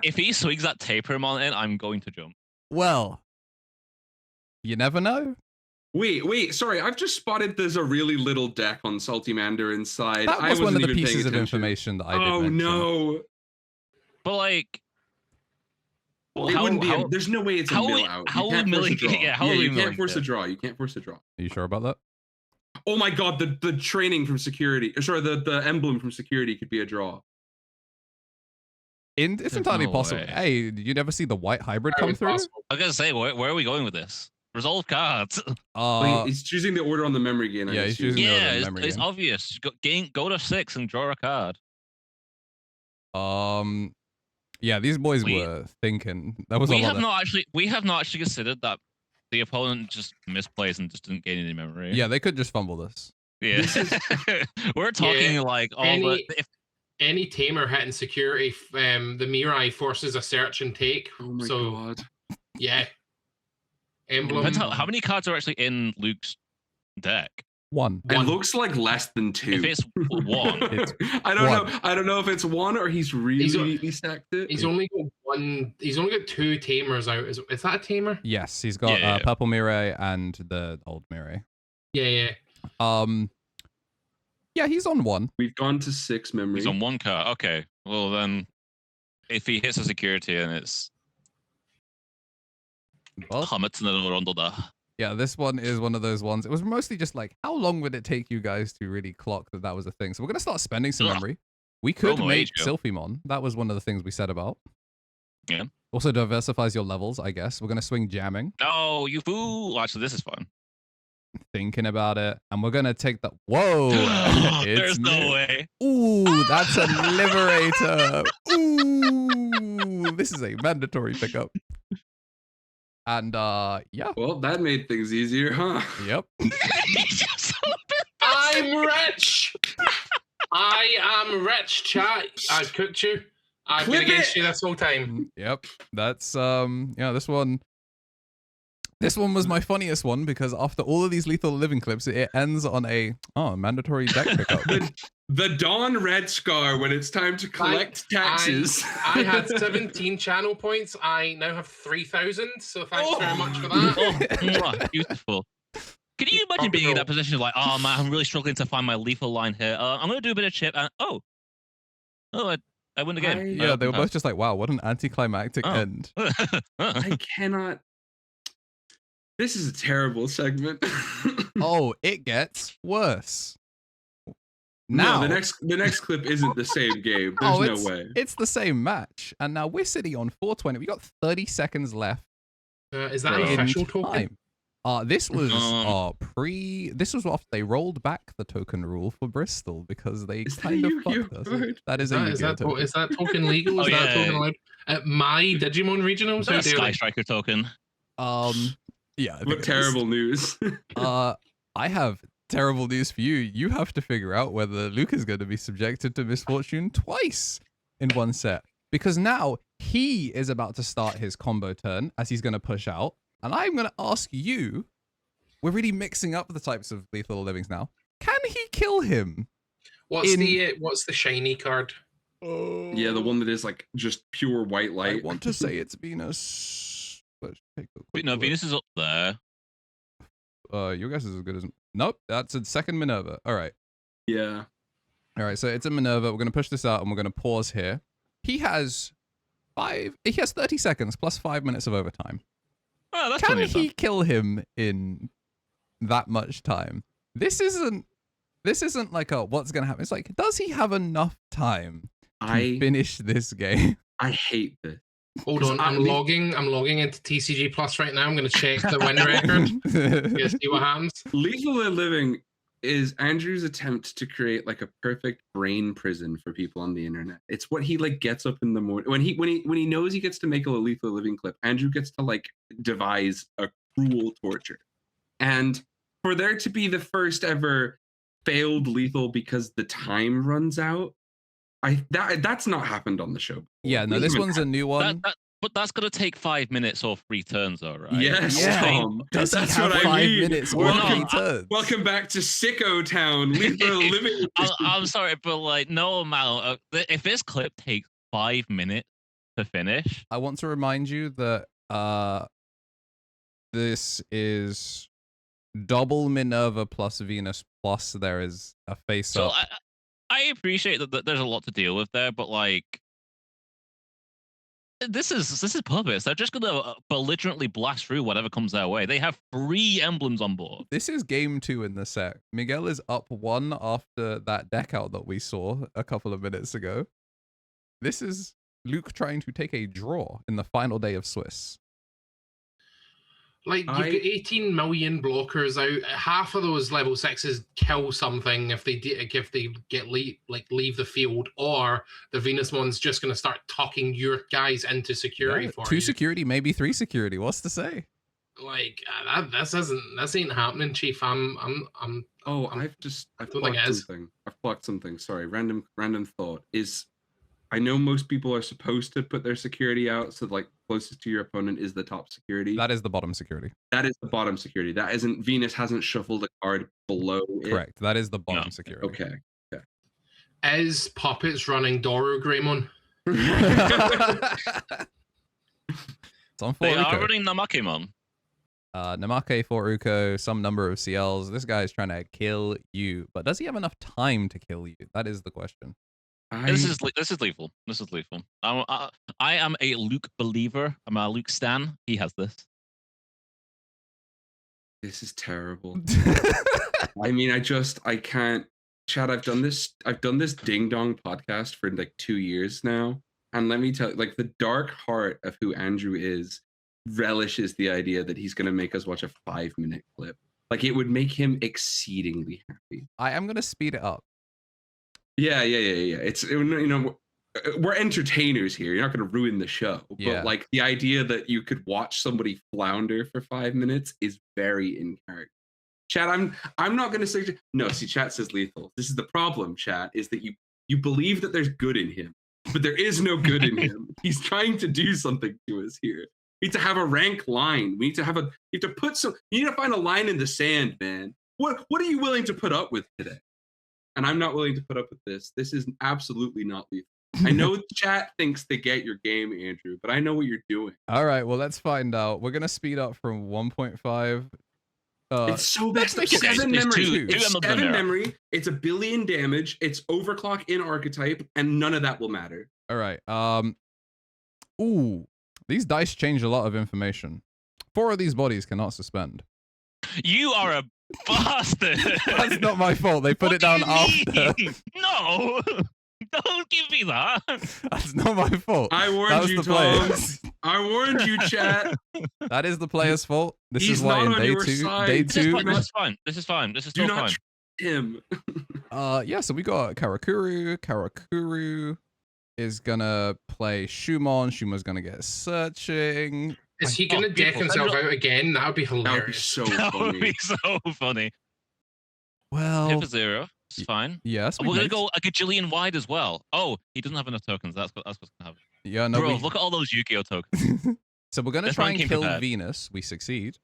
If he swings that Tapermon in, I'm going to jump. Well, you never know. Wait, sorry. I've just spotted there's a really little deck on Saltimander inside. That I was one wasn't of the even paying pieces of attention. information that I did Oh mention. no. But like, well, It wouldn't be. how, there's no way it's a how mill we- out. how You we can't force a milling- draw. yeah, how are we you milling can't force a it? draw. You can't force a draw. Are you sure about that? Oh my god, the training from security. Sorry, the emblem from security could be a draw. It's There's entirely no possible. way. Hey, you never see the white hybrid come Very through? possible. I was gonna say, where are we going with this? Resolve cards. He's choosing the order on the memory gain. I yeah, guess, he's choosing the Yeah, other it's, memory it's game. obvious. Go to 6 and draw a card. Yeah, these boys We- were thinking. That was a We lot have of... not actually considered that the opponent just misplays and just didn't gain any memory. Yeah, they could just fumble this. Yeah. We're talking like all the Any tamer hitting security, the Mirai forces a search and take. Oh my So god. yeah, emblem. depends how many cards are actually in Luke's deck. One. It One. looks like less than 2. If it's 1, It's I don't one. know. I don't know if it's 1 or he's really neatly stacked it. He's only got one. He's only got 2 tamers out. Is that a tamer? Yes, he's got Yeah. Purple Mirai and the old Mirai. Yeah. Yeah, he's on 1. We've gone to 6 memory. he's on 1 card. Okay. Well then, if he hits a security and it's Well, Hamilton and Rondoda. yeah, this one is one of those ones. It was mostly just like, how long would it take you guys to really clock that that was a thing? So we're going to start spending some Ugh. memory. We could Promo make age, yo. Sylphimon. That was one of the things we said about. Yeah. Also diversifies your levels, I guess. We're going to swing jamming, No, you fool! Actually, this is fun. thinking about it. And we're going to take the... Whoa! There's It's no me. way. Ooh, that's a liberator. Ooh, this is a mandatory pickup. And yeah, Well, that made things easier, huh? yep. He's just so I'm rich. I am rich, chat. I've cooked you. I've been Clip against it. you this whole time. Yep. That's yeah, this one was my funniest one because after all of these Lethal Living clips, it ends on a mandatory deck pickup. The Dawn Red Scar when it's time to collect taxes. I had 17 channel points. I now have 3,000. So thanks very much for that. Oh, mwah, beautiful. Can you imagine being in that position like, oh man, I'm really struggling to find my lethal line here. I'm gonna do a bit of chip and I win the game. Yeah, they were both just like, wow, what an anticlimactic end. I cannot. This is a terrible segment. Oh, it gets worse. No, Now, the next clip isn't the same game. There's no way. it's the same match. And now we're sitting on 420. We got 30 seconds left Is that an Bro. official token? time. This was Um, this was after they rolled back the token rule for Bristol because they Is that kind of Yu-Gi-Oh fucked us. card? That is a Is Yu-Gi-Oh that, token. is that token legal? Is Oh, that yeah. token allowed? At my Digimon regionals? is that a How dare Sky they? Striker token? Yeah. I think What it is. terrible news. I have terrible news for you. You have to figure out whether Luke is going to be subjected to misfortune twice in one set. Because now he is about to start his combo turn as he's going to push out. And I'm going to ask you, we're really mixing up the types of lethal livings now. Can he kill him? What's the shiny card? Yeah, the one that is like just pure white I light. want to say it's Venus. Let's take a quick No, look. Venus is up there. Your guess is as good as... Nope, that's a second Minerva. All right. Yeah. All right, so it's a Minerva. We're going to push this out and we're going to pause here. He has 30 seconds plus 5 minutes of overtime. Oh, that's Can funny. he kill him in that much time? This isn't This isn't like a what's gonna happen. It's like, does he have enough time to finish this game? I hate this. Hold on, I'm logging into TCG Plus right now. I'm going to check the win record. Yeah, see what happens. Lethal and Living is Andrew's attempt to create like a perfect brain prison for people on the internet. It's what he like gets up in the morning when he knows he gets to make a Lethal Living clip. Andrew gets to like devise a cruel torture, and for there to be the first ever failed lethal because the time runs out. That's not happened on the show before. Yeah, no, this one's a new one. But that's gonna take 5 minutes or 3 turns, though, right? Yes, Yeah. Tom. Does he That's have what 5 I mean. minutes or 3 turns? Welcome back to Sicko Town. Lethal Living. I'm sorry, but like no amount of if this clip takes 5 minutes to finish. I want to remind you that this is double Minerva plus Venus plus there is a face So up. I appreciate that there's a lot to deal with there, but like this is purpose. They're just gonna belligerently blast through whatever comes their way. They have 3 emblems on board. This is game 2 in the set. Miguel is up 1 after that deck out that we saw a couple of minutes ago. This is Luke trying to take a draw in the final day of Swiss. Like, you've got 18 million blockers out. Half of those level 6s kill something if they leave the field, or the Venusmon's just going to start tucking your guys into security for 2 you. security, maybe 3 security. What's to say? Like, this ain't happening, Chief. I've plucked something. Sorry, random thought is. I know most people are supposed to put their security out, so like closest to your opponent is the top security. That is the bottom security. That is the bottom security. That isn't Venus hasn't shuffled a card below it. Correct. That is the bottom security. Okay. Is Puppets running Doru Greymon? It's on 4 They Uko. are running Namakemon. Namake 4 Uko, some number of CLs. This guy is trying to kill you, but does he have enough time to kill you? That is the question. This is lethal. This is lethal. I am a Luke believer. I'm a Luke stan. He has this. This is terrible. I mean, I can't. Chad, I've done this Ding Dong podcast for like 2 years now, and let me tell you, like the dark heart of who Andrew is relishes the idea that he's going to make us watch a 5-minute clip. Like it would make him exceedingly happy. I am going to speed it up. Yeah. It's, we're entertainers here. You're not going to ruin the show. Yeah. But like the idea that you could watch somebody flounder for 5 minutes is very in character. Chat, I'm not going to say no. See, chat says lethal. This is the problem. Chat is that you believe that there's good in him, but there is no good in him. He's trying to do something to us here. We need to have a rank line. We need to have you need to find a line in the sand, man. What are you willing to put up with today? And I'm not willing to put up with this. This is absolutely not lethal. I know chat thinks they get your game, Andrew, but I know what you're doing. All right, well, let's find out. We're going to speed up from 1.5. It's so bad. Let's make it 7 memory. It's 7 memory. It's 1 billion damage. It's overclock in archetype, and none of that will matter. All right. Ooh, these dice change a lot of information. 4 of these bodies cannot suspend. You are a bastard. That's not my fault. They put it down after. No, don't give me that. That's not my fault. I warned you, Tom. Players. I warned you, chat. That is the player's fault. This He's is why not in on day your 2, side. day This is 2. fine. This is fine. This is fine. This is Do still not fine. him. Yeah, so we got Karakuru. Karakuru is gonna play Shumon. Shumon's gonna get searching. Is he going to deck himself out again? That would be That would be hilarious. so That would funny. be so funny. Well, Hit for 0. It's fine. yes, We're gonna go a gajillion wide as well. Oh, he doesn't have enough tokens. That's what's gonna happen. Yeah, no. Bro, look at all those Yu-Gi-Oh tokens. So we're gonna This try one and came kill prepared. Venus. We succeed.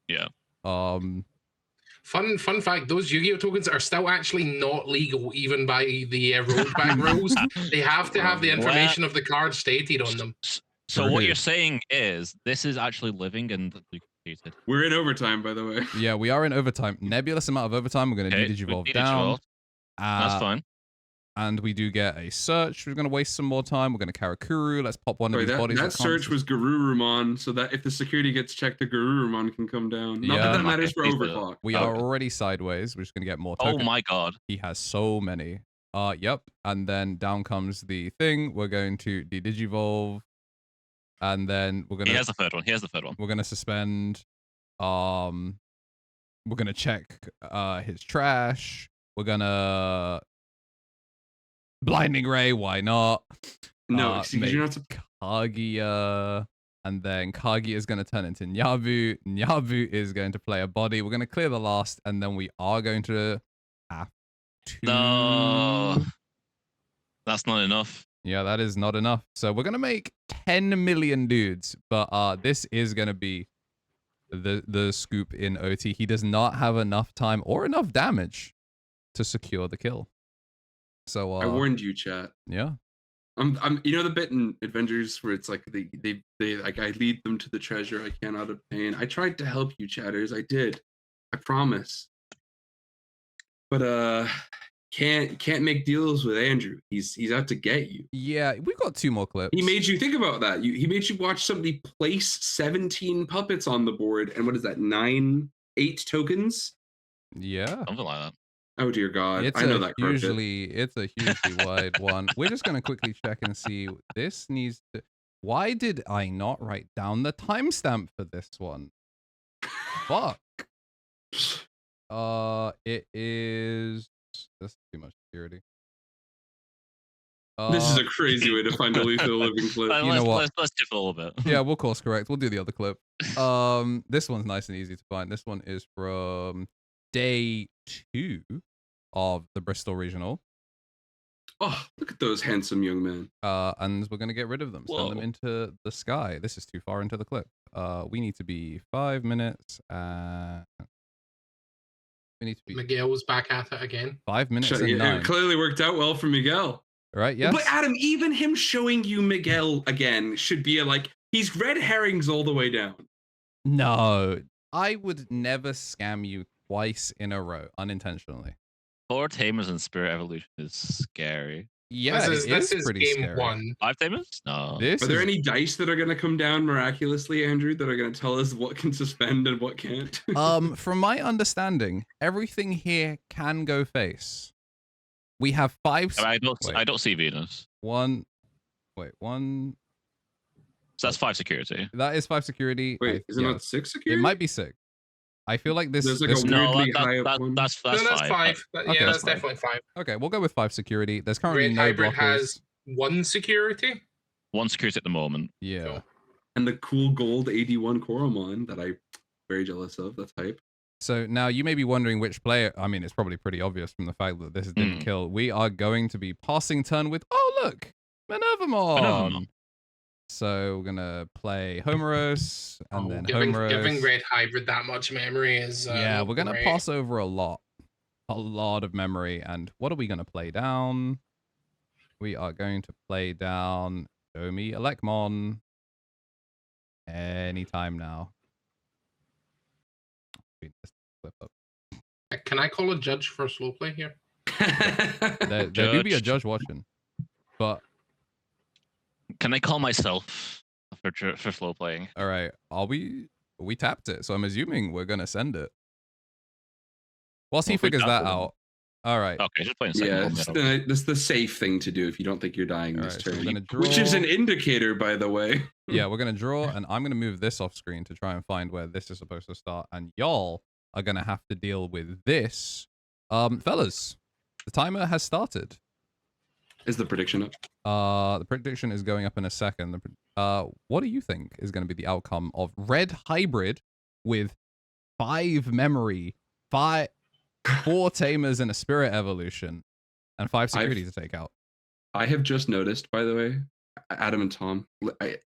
Yeah. Fun fact, those Yu-Gi-Oh tokens are still actually not legal even by the rollback rules. They have to have the information of the card stated on them. So For what who? you're saying is this is actually living and duplicated. We're in overtime, by the way. Yeah, we are in overtime. Nebulous amount of overtime. We're gonna Okay, Digivolve we down. Digivolve. That's fine. And we do get a search. We're going to waste some more time. We're going to Karakuru. Let's pop one of these bodies. That search was Garurumon, so that if the security gets checked, the Garurumon can come down. Not that that matters for Overclock. We are already sideways. We're just going to get more tokens. Oh my god. He has so many. Yep. And then down comes the thing. We're going to de-digivolve. And then we're going to... He has the third one. We're going to suspend. We're going to check his trash. We're going to... Blinding Ray, why not? No, you're not Kaguya, and then Kaguya is going to turn into Nyabu. Nyabu is going to play a body. We're going to clear the last, and then we are going to have to... No, that's not enough. Yeah, that is not enough. So we're going to make 10 million dudes, but this is going to be the scoop in OT. He does not have enough time or enough damage to secure the kill. So I warned you, chat. Yeah. I'm you know the bit in Avengers where it's like they like I lead them to the treasure I cannot obtain. I tried to help you, chatters. I did. I promise. But can't make deals with Andrew. He's out to get you. Yeah, we got 2 more clips. He made you think about that. He made you watch somebody place 17 puppets on the board, and what is that? 8 tokens? Yeah. Something like that. Oh dear God! It's I know that. It's a hugely wide one. We're just gonna quickly check and see. This needs to. Why did I not write down the timestamp for this one? Fuck. It is. That's too much security. This is a crazy way to find a lethal living clip. You know what? Let's skip a little bit. Yeah, we'll course correct. We'll do the other clip. This one's nice and easy to find. This one is from day 2 of the Bristol Regional. Oh, look at those handsome young men. And we're gonna get rid of them. Send them into the sky. This is too far into the clip. We need to be 5 minutes. We need to be. Miguel's back at it again. 5 minutes and 9. It clearly worked out well for Miguel. Right? Yes. But Adam, even him showing you Miguel again should be he's red herrings all the way down. No, I would never scam you twice in a row unintentionally. 4 Tamers and Spirit Evolution is scary. Yeah, this is pretty game scary. 1. 5 Tamers? No. Are there any dice that are going to come down miraculously, Andrew, that are going to tell us what can suspend and what can't? From my understanding, everything here can go face. We have 5. I don't see Venus. 1. Wait, 1. So that's 5 security. That is 5 security. Wait, is it not 6 security? It might be 6. I feel like this. There's like this a weirdly high up one. That's No, that's 5. Okay, Yeah, that's that's definitely 5. Okay, we'll go with 5 security. There's currently Red no Hybrid blockers. has 1 security. 1 security at the moment. Yeah. Cool. And the cool gold 81 Koromon that I'm very jealous of. That's hype. So now you may be wondering which player. I mean, it's probably pretty obvious from the fact that this didn't kill. We are going to be passing turn with. Oh look, Minervamon. So we're gonna play Homeros and then Homeros. Giving Red Hybrid that much memory is. Yeah, we're gonna great. pass over a lot of memory. And what are we gonna play down? We are going to play down. Show me Elecmon. Anytime now. Flip up. Can I call a judge for slow play here? There do be a judge watching, but. Can I call myself for slow playing? All right, we tapped it, so I'm assuming we're gonna send it. Whilst he figures that out. All right. Okay, just playing second. Yeah, that's the safe thing to do if you don't think you're dying this turn. So which is an indicator, by the way. Yeah, we're gonna draw, and I'm gonna move this off screen to try and find where this is supposed to start, and y'all are gonna have to deal with this. Fellas, the timer has started. Is the prediction up? The prediction is going up in a second. What do you think is going to be the outcome of Red Hybrid with 5 memory, 4 Tamers and a Spirit Evolution, and 5 security to take out? I have just noticed, by the way, Adam and Tom,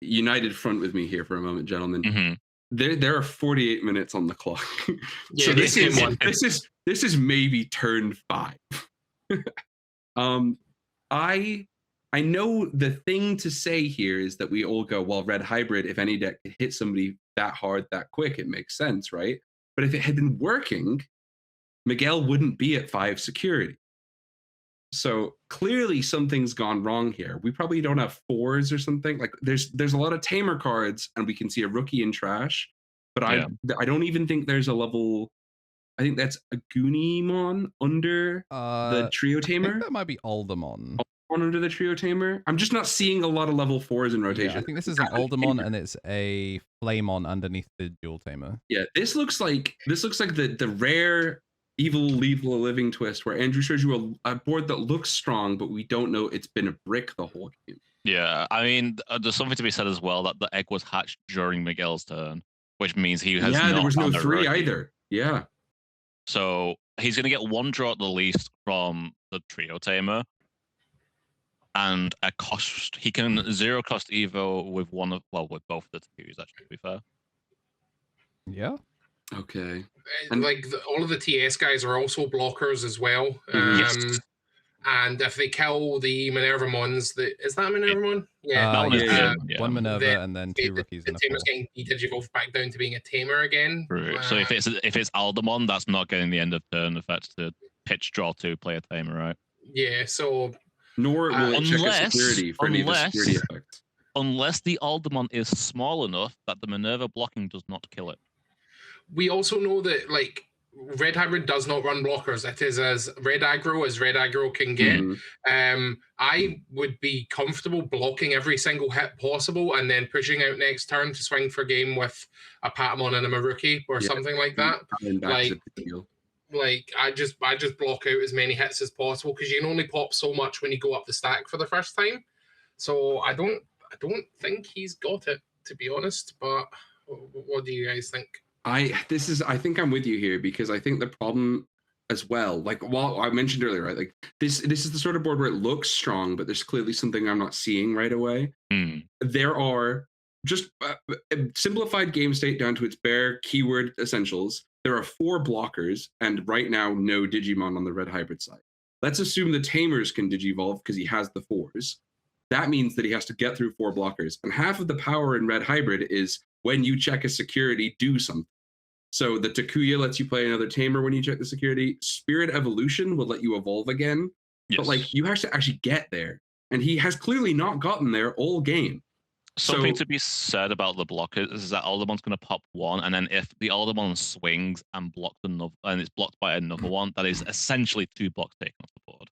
united front with me here for a moment, gentlemen. Mm-hmm. There are 48 minutes on the clock. Yeah, So this is maybe turn 5. I know the thing to say here is that we all go, well, Red Hybrid, if any deck could hit somebody that hard, that quick, it makes sense, right? But if it had been working, Miguel wouldn't be at 5 security. So clearly something's gone wrong here. We probably don't have 4s or something. Like there's a lot of tamer cards, and we can see a rookie in trash. But Yeah. I don't even think there's a level. I think that's a Hudiemon under the trio I tamer. think that might be Aldermon. One under the trio tamer. I'm just not seeing a lot of level 4s in rotation. Yeah, I think this is an Aldermon and it's a Flamon underneath the dual tamer. Yeah, this looks like the rare evil lethal living twist where Andrew shows you a board that looks strong, but we don't know it's been a brick the whole game. Yeah, I mean, there's something to be said as well that the egg was hatched during Miguel's turn, which means he has there was no found a 3 rookie. either. Yeah. So he's going to get 1 draw at the least from the trio tamer, and a cost. He can 0 cost Evo with with both the twos. Actually, to be fair. Yeah. Okay. And all of the TS guys are also blockers as well. Yes. And if they kill the Minervamons, is that a Minervamon? Yeah. Yeah. 1 Minerva and then 2 rookies the and a tamer's 4. getting digivolved back down to being a tamer again. True. So if it's Aldermon, that's not getting the end of turn effect to pitch draw 2, play a tamer, right? Yeah. So nor will it check a security for any of the security effects. Unless the Aldermon is small enough that the Minerva blocking does not kill it. We also know that Red Hybrid does not run blockers. It is as red aggro can get. Mm-hmm. I would be comfortable blocking every single hit possible and then pushing out next turn to swing for game with a Patamon and a Maruki or something like that. I just block out as many hits as possible because you can only pop so much when you go up the stack for the first time. So I don't think he's got it, to be honest. But what do you guys think? I think I'm with you here because I think the problem as well, I mentioned earlier, right? Like this is the sort of board where it looks strong, but there's clearly something I'm not seeing right away. There are just simplified game state down to its bare keyword essentials. There are 4 blockers, and right now no Digimon on the red hybrid side. Let's assume the tamers can digivolve because he has the 4s. That means that he has to get through 4 blockers, and half of the power in red hybrid is when you check a security, do something. So the Takuya lets you play another tamer when you check the security. Spirit Evolution will let you evolve again. Yes. But you have to actually get there. And he has clearly not gotten there all game. Something to be said about the blockers is that Aldermon's going to pop 1, and then if the Aldermon swings and blocks another, and it's blocked by another one, that is essentially 2 blocks taken off the board.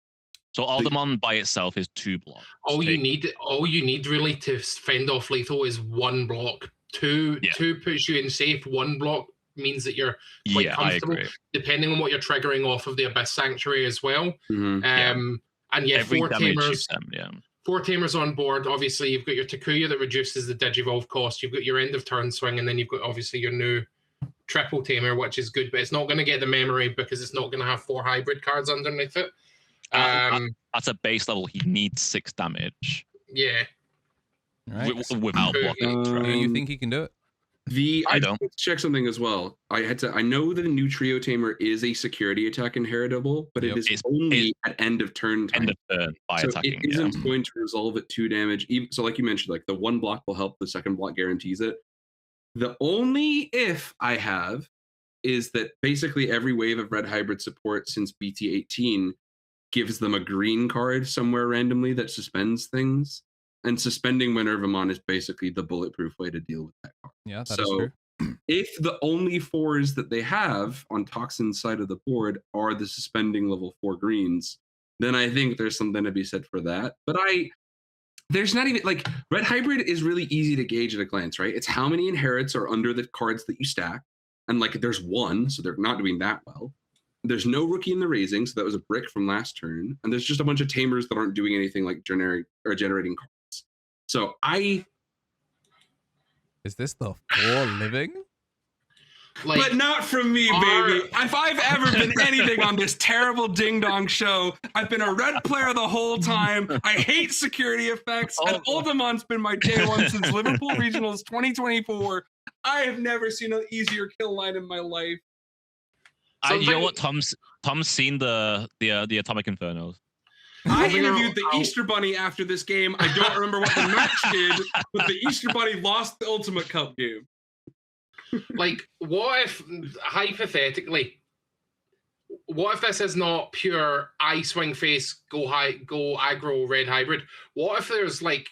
So Aldermon by itself is 2 blocks. All you need really to fend off lethal is 1 block. 2 puts you in safe. 1 block means that you're quite comfortable, depending on what you're triggering off of the Abyss Sanctuary as well. Mm-hmm. And every 4 tamers. 4 tamers on board. Obviously, you've got your Takuya that reduces the Digivolve cost. You've got your end of turn swing, and then you've got obviously your new triple tamer, which is good, but it's not going to get the memory because it's not going to have 4 hybrid cards underneath it. At a base level, he needs 6 damage. Yeah. Right. Without blocking. Do you think he can do it? I don't check something as well. I know that a new trio tamer is a security attack inheritable, but it is only at end of turn time. End of turn by attacking. It isn't going to resolve at 2 damage. So like you mentioned, the 1 block will help, the 2nd block guarantees it. The only if I have is that basically every wave of red hybrid support since BT18 gives them a green card somewhere randomly that suspends things. And suspending Minervamon is basically the bulletproof way to deal with that card. Yeah, that is true. If the only 4s that they have on Toxin's side of the board are the suspending level 4 greens, then I think there's something to be said for that. But there's not even, red hybrid is really easy to gauge at a glance, right? It's how many inherits are under the cards that you stack. And there's 1, so they're not doing that well. There's no rookie in the raising, so that was a brick from last turn. And there's just a bunch of tamers that aren't doing anything like generating cards. So is this the 4 living? But not from me, baby. If I've ever been anything on this terrible ding-dong show, I've been a red player the whole time. I hate security effects. And Aldermon's been my day one since Liverpool Regionals 2024. I have never seen an easier kill line in my life. You know what? Tom's seen the Atomic Infernos. I interviewed the Easter Bunny after this game. I don't remember what the match did, but the Easter Bunny lost the Ultimate Cup game. What if, hypothetically, what if this is not pure eye swing face go aggro red hybrid? What if there's like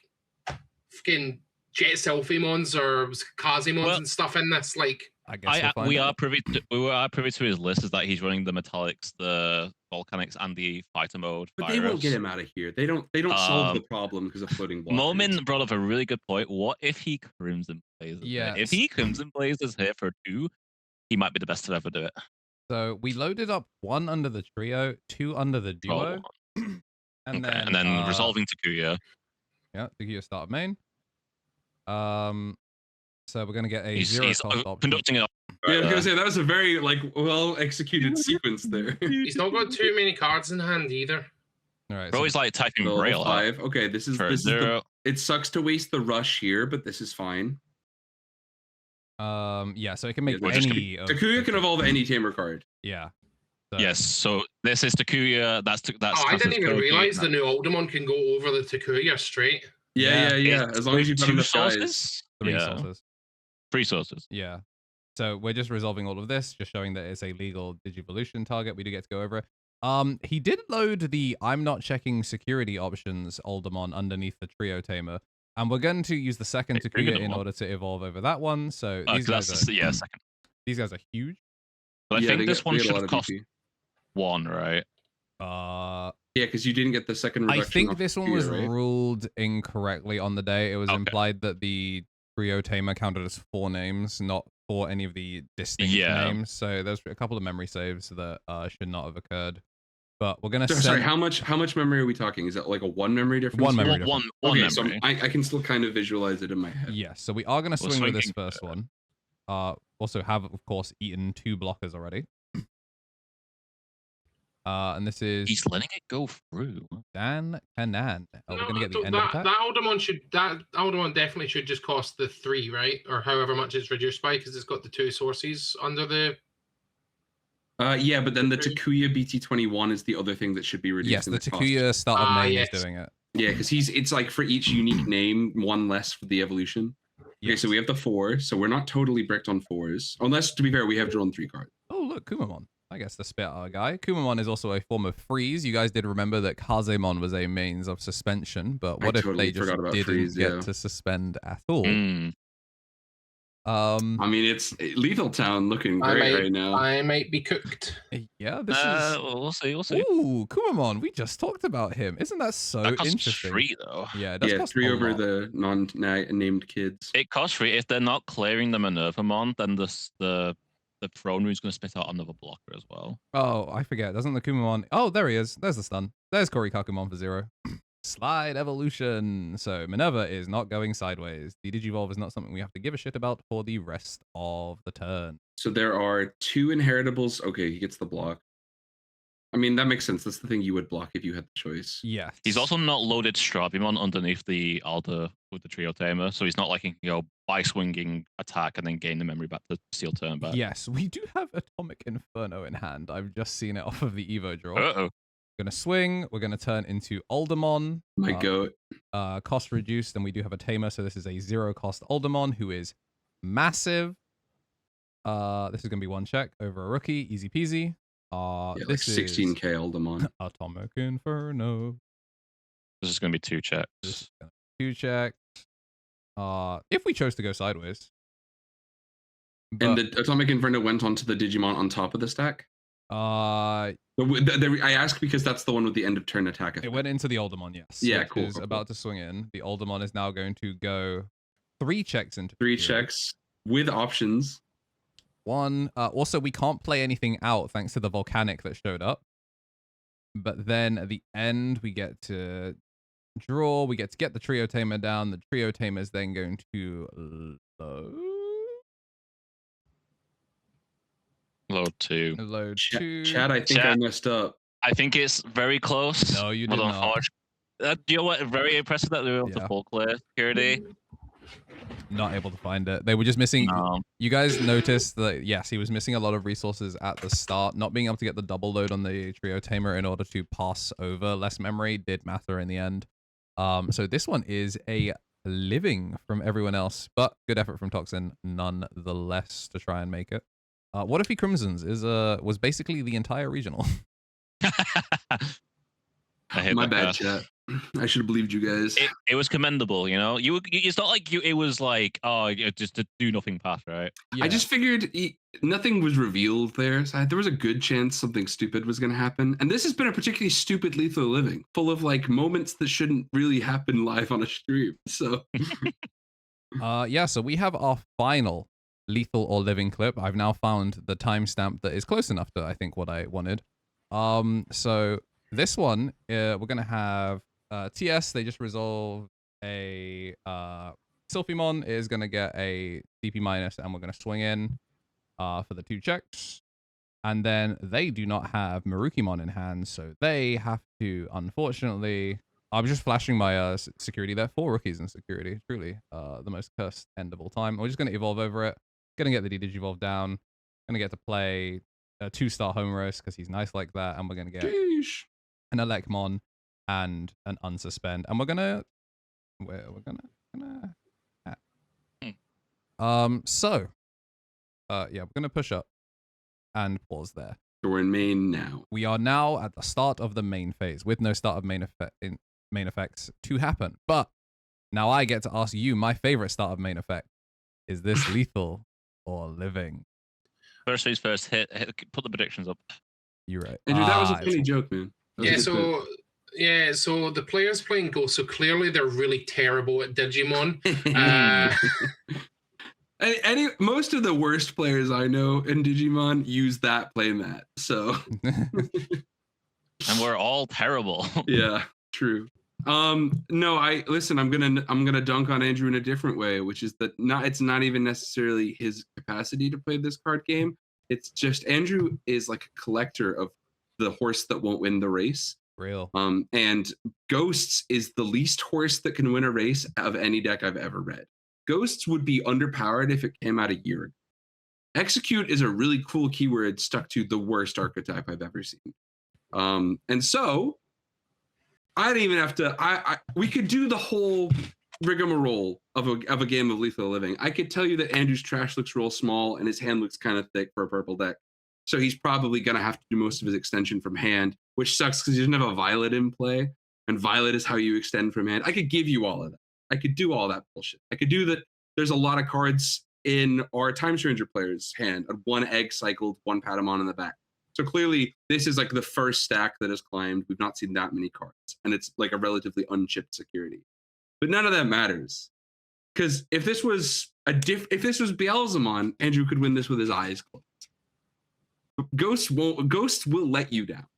fucking jet selfie-mons or Kazimons and stuff in this? Like, I guess we'll find we out. are privy to his list is that he's running the metallics, the volcanics, and the fighter mode. But they won't get him out of here. They don't solve the problem because of floating blockers. Momin brought up a really good point. What if he Crimson Blazes? Yeah. If he Crimson Blazes here for 2, he might be the best to ever do it. So we loaded up 1 under the trio, 2 under the duo, and then resolving Takuya. Yeah, Takuya start main. So we're gonna get a He's 0 cost option. conducting it. Yeah, I was gonna say that was a very well executed sequence there. He's not got too many cards in hand either. All right. Bro, he's like typing Level Braille. 5. Okay, this is it sucks to waste the rush here, but this is fine. Yeah, so it can make Yeah, any. Takuya can evolve any tamer card. Yeah. So. Yes, so this is Takuya. That's. I didn't even realize the new Alderman can go over the Takuya straight. Yeah. As long as you've got 2 enough sources. Guys. 3 sources. 3 sources. Yeah. So we're just resolving all of this, just showing that it's a legal Digivolution target. We do get to go over it. He did load the I'm not checking security options Alderman underneath the trio tamer. And we're going to use the second Takuya in order to evolve over that one. So these guys are second. These guys are huge. But I think this one should have cost 1, right? Yeah, because you didn't get the second reduction. I think this one Takuya, was right? ruled incorrectly on the day. It was implied that the trio tamer counted as 4 names, not for any of the distinct names. So there's a couple of memory saves that should not have occurred. But we're gonna. Sorry, how much memory are we talking? Is that like a 1 memory difference? 1 memory difference. One okay, memory. so I can still kind of visualize it in my head. Yes, so we are gonna swing with this first one. Also have of course eaten 2 blockers already. And this is. He's letting it go through. Dan Kanan. We're gonna get the end that, attack. That Alderman definitely should just cost the 3, right? Or however much it's reduced by, because it's got the 2 sources under the. Yeah, but then the Takuya BT21 is the other thing that should be reduced. Yes, the Takuya start of main is doing it. Yeah, because it's like for each unique name, 1 less for the evolution. Yes. Okay, so we have the 4, so we're not totally bricked on 4s. Unless, to be fair, we have drawn 3 cards. Oh, look, Kumamon. I guess the spit guy. Kumamon is also a form of freeze. You guys did remember that Kazemon was a means of suspension, but what if they just didn't get to suspend at all? I mean, it's Lethal Town looking great right now. I might be cooked. Yeah, this is. We'll see. Ooh, Kumamon. We just talked about him. Isn't that so interesting? 3 though. Yeah, it does cost 3 over the non-named kids. It costs 3 if they're not clearing the Minervamon. Then the throne room's going to spit out another blocker as well. Oh, I forget. Doesn't the Kumamon? Oh, there he is. There's the stun. There's Korikakumon for 0. Slide evolution. So Minerva is not going sideways. The Digivolve is not something we have to give a shit about for the rest of the turn. So there are 2 inheritables. Okay, he gets the block. I mean, that makes sense. That's the thing you would block if you had the choice. Yeah. He's also not loaded Strabimon underneath the Alder with the Trio Tamer, so he's not like he can go by swinging attack and then gain the memory back to steal turn back. Yes, we do have Atomic Inferno in hand. I've just seen it off of the Evo draw. Uh-oh. We're going to swing. We're going to turn into Aldermon. My goat. Cost reduced, and we do have a Tamer, so this is a 0 cost Aldermon who is massive. This is going to be 1 check over a rookie. Easy peasy. This is 16k Aldermon. Atomic Inferno. This is going to be 2 checks. This is gonna be 2 checks. If we chose to go sideways. But, and the Atomic Inferno went onto the Digimon on top of the stack? I ask because that's the one with the end of turn attack effect. It went into the Aldermon, yes. Yeah, cool. Is about to swing in. The Aldermon is now going to go 3 checks into 3 checks with options. 1. Also, we can't play anything out thanks to the volcanic that showed up. But then at the end, we get to draw. We get to get the Trio Tamer down. The Trio Tamer is then going to Load 2. Load 2. Chad, I think I messed up. I think it's very close. No, you did not. Do you know what? Very impressive that they were able to full clear security. Not able to find it. They were just missing. You guys noticed that, yes, he was missing a lot of resources at the start. Not being able to get the double load on the Trio Tamer in order to pass over less memory did matter in the end. So this one is a living from everyone else, but good effort from Toxin nonetheless to try and make it. What if he crimsons was basically the entire regional. I hate My that bad, card. chat. I should have believed you guys. It was commendable, you know. It's not like it was like, oh, just a do nothing path, right? Yeah. I just figured nothing was revealed there, so there was a good chance something stupid was going to happen. And this has been a particularly stupid Lethal Living, full of like moments that shouldn't really happen live on a stream. So, yeah. So we have our final Lethal or Living clip. I've now found the timestamp that is close enough to I think what I wanted. So this one, we're gonna have TS. They just resolved a Sylphimon is gonna get a DP minus, and we're gonna swing in for the 2 checks. And then they do not have Marukimon in hand, so they have to, unfortunately. I'm just flashing my security there. 4 rookies in security. Truly the most cursed end of all time. We're just going to evolve over it. Going to get the Digivolve down. Going to get to play a 2-star home roast because he's nice like that. And we're going to get an Elecmon and an Unsuspend. And we're going to... So... yeah, we're going to push up and pause there. So we're in main now. We are now at the start of the main phase with no start of main effects to happen. But now I get to ask you my favorite start of main effect. Is this lethal or living? First things first, hit put the predictions up. You're right. Andrew, that was a funny joke, man. So the players playing Ghost, so clearly they're really terrible at Digimon. Most of the worst players I know in Digimon use that playmat. So and we're all terrible. Yeah, true. No, listen, I'm gonna dunk on Andrew in a different way, which is that it's not even necessarily his capacity to play this card game. It's just Andrew is like a collector of the horse that won't win the race. Real. And Ghosts is the least horse that can win a race of any deck I've ever read. Ghosts would be underpowered if it came out a year ago. Execute is a really cool keyword stuck to the worst archetype I've ever seen. And so I don't even have to. We could do the whole rigmarole of a game of Lethal Living. I could tell you that Andrew's trash looks real small and his hand looks kind of thick for a purple deck. So he's probably gonna have to do most of his extension from hand, which sucks because he doesn't have a Violet in play. And Violet is how you extend from hand. I could give you all of that. I could do all that bullshit. I could do that. There's a lot of cards in our Time Stranger player's hand. 1 egg cycled, 1 Patamon in the back. So clearly, this is like the first stack that has climbed. We've not seen that many cards. And it's like a relatively unchipped security. But none of that matters. Because if this was Beelzemon, Andrew could win this with his eyes closed. Ghost will let you down.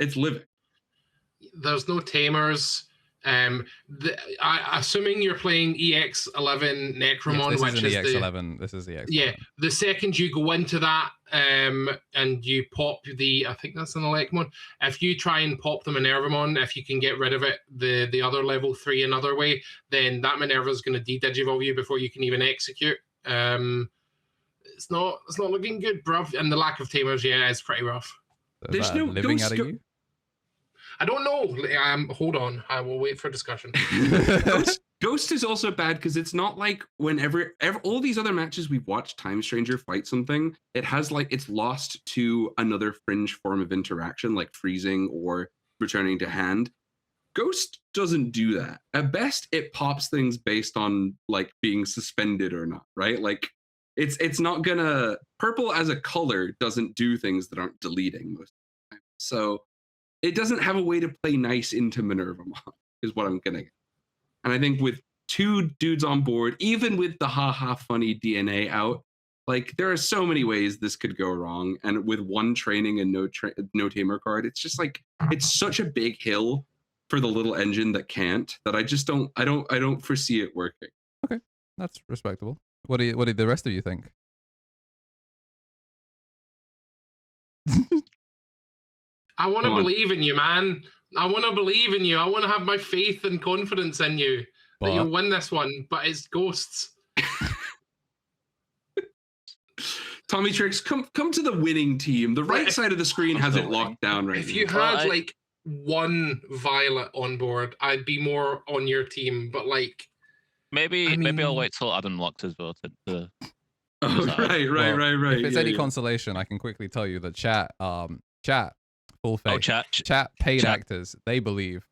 It's living. There's no tamers. Assuming you're playing EX11 Necromon, yes, which is EX11. This is the EX11. Yeah, the second you go into that and you pop I think that's an Elecmon. If you try and pop the Minervamon, if you can get rid of it, the other level 3 another way, then that Minerva is going to de-digivolve you before you can even execute. It's not looking good, bruv. And the lack of tamers, yeah, is pretty rough. So there's no living out of you. I don't know. Hold on. I will wait for discussion. Ghost is also bad because it's not like whenever all these other matches we've watched Time Stranger fight something, it has like it's lost to another fringe form of interaction like freezing or returning to hand. Ghost doesn't do that. At best, it pops things based on like being suspended or not, right? Like it's not gonna purple as a color doesn't do things that aren't deleting most of the time. So it doesn't have a way to play nice into Minervamon, is what I'm gonna get. And I think with 2 dudes on board, even with the haha funny DNA out, like there are so many ways this could go wrong. And with 1 training and no tamer card, it's just like it's such a big hill for the little engine that can't. That I just don't foresee it working. Okay, that's respectable. What did the rest of you think? I want to believe in you, man. I want to believe in you. I want to have my faith and confidence in you that you'll win this one, but it's Ghosts. Tommy Tricks, come to the winning team. The right side of the screen has it locked down right now. If you had like 1 Violet on board, I'd be more on your team, but like maybe I'll wait till Adam locked as well to Oh, right. If it's Yeah, any yeah. consolation, I can quickly tell you that chat, full faith. Oh, Chat paid actors. They believe.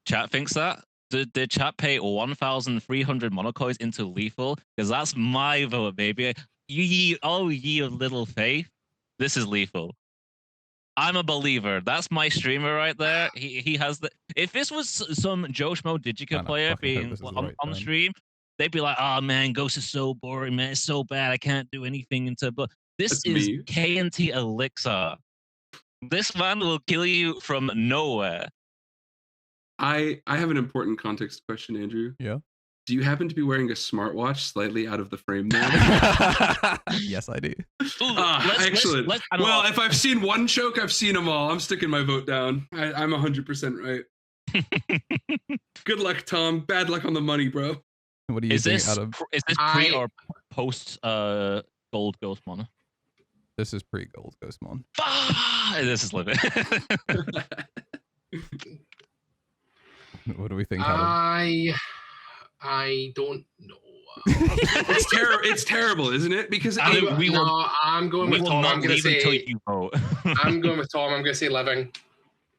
Chat thinks that. Did chat pay 1,300 monocoins into lethal? Because that's my vote, baby. Ye of little faith. This is lethal. I'm a believer. That's my streamer right there. He has the. If this was some Joe Schmo Digika player being on stream, they'd be like, "Oh man, Ghost is so boring, man. It's so bad. I can't do anything into." But this That's is me. KnTElixar. This man will kill you from nowhere. I have an important context question, Andrew. Yeah. Do you happen to be wearing a smartwatch slightly out of the frame there? Yes, I do. Excellent. Well, if I've seen one choke, I've seen them all. I'm sticking my vote down. I'm 100% right. Good luck, Tom. Bad luck on the money, bro. What do you think, Adam? Is this pre or post Gold Ghostmon? This is pre-Gold Ghostmon. This is living. What do we think, Adam? I don't know. It's terrible, isn't it? Because I'm going with Tom. I'm going to say until you vote. I'm going with Tom. I'm going to say living.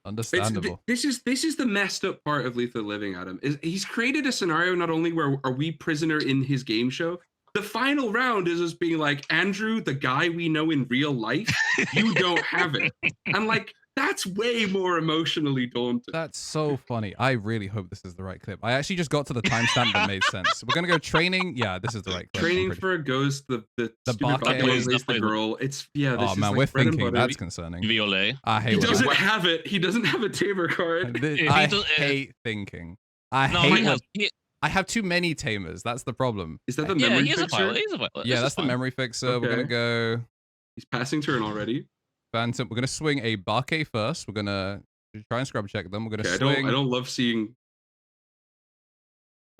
Understandable. This is the messed up part of Lethal Living, Adam. He's created a scenario not only where are we prisoner in his game show. The final round is us being like, Andrew, the guy we know in real life, you don't have it. I'm like, that's way more emotionally daunting. That's so funny. I really hope this is the right clip. I actually just got to the timestamp that made sense. We're gonna go training. Yeah, this is the right clip. Training for a ghost. The the girl. It's This oh man, we're thinking that's concerning. Violet. I hate. He doesn't have it. He doesn't have a tamer card. I hate thinking. I have too many tamers. That's the problem. Is that the memory fixer? He's a pilot. Yeah, that's the memory fixer. Okay. We're gonna go. He's passing turn already. Phantom. We're gonna swing a Barke first. We're gonna try and scrub check them. We're gonna swing. I don't love seeing.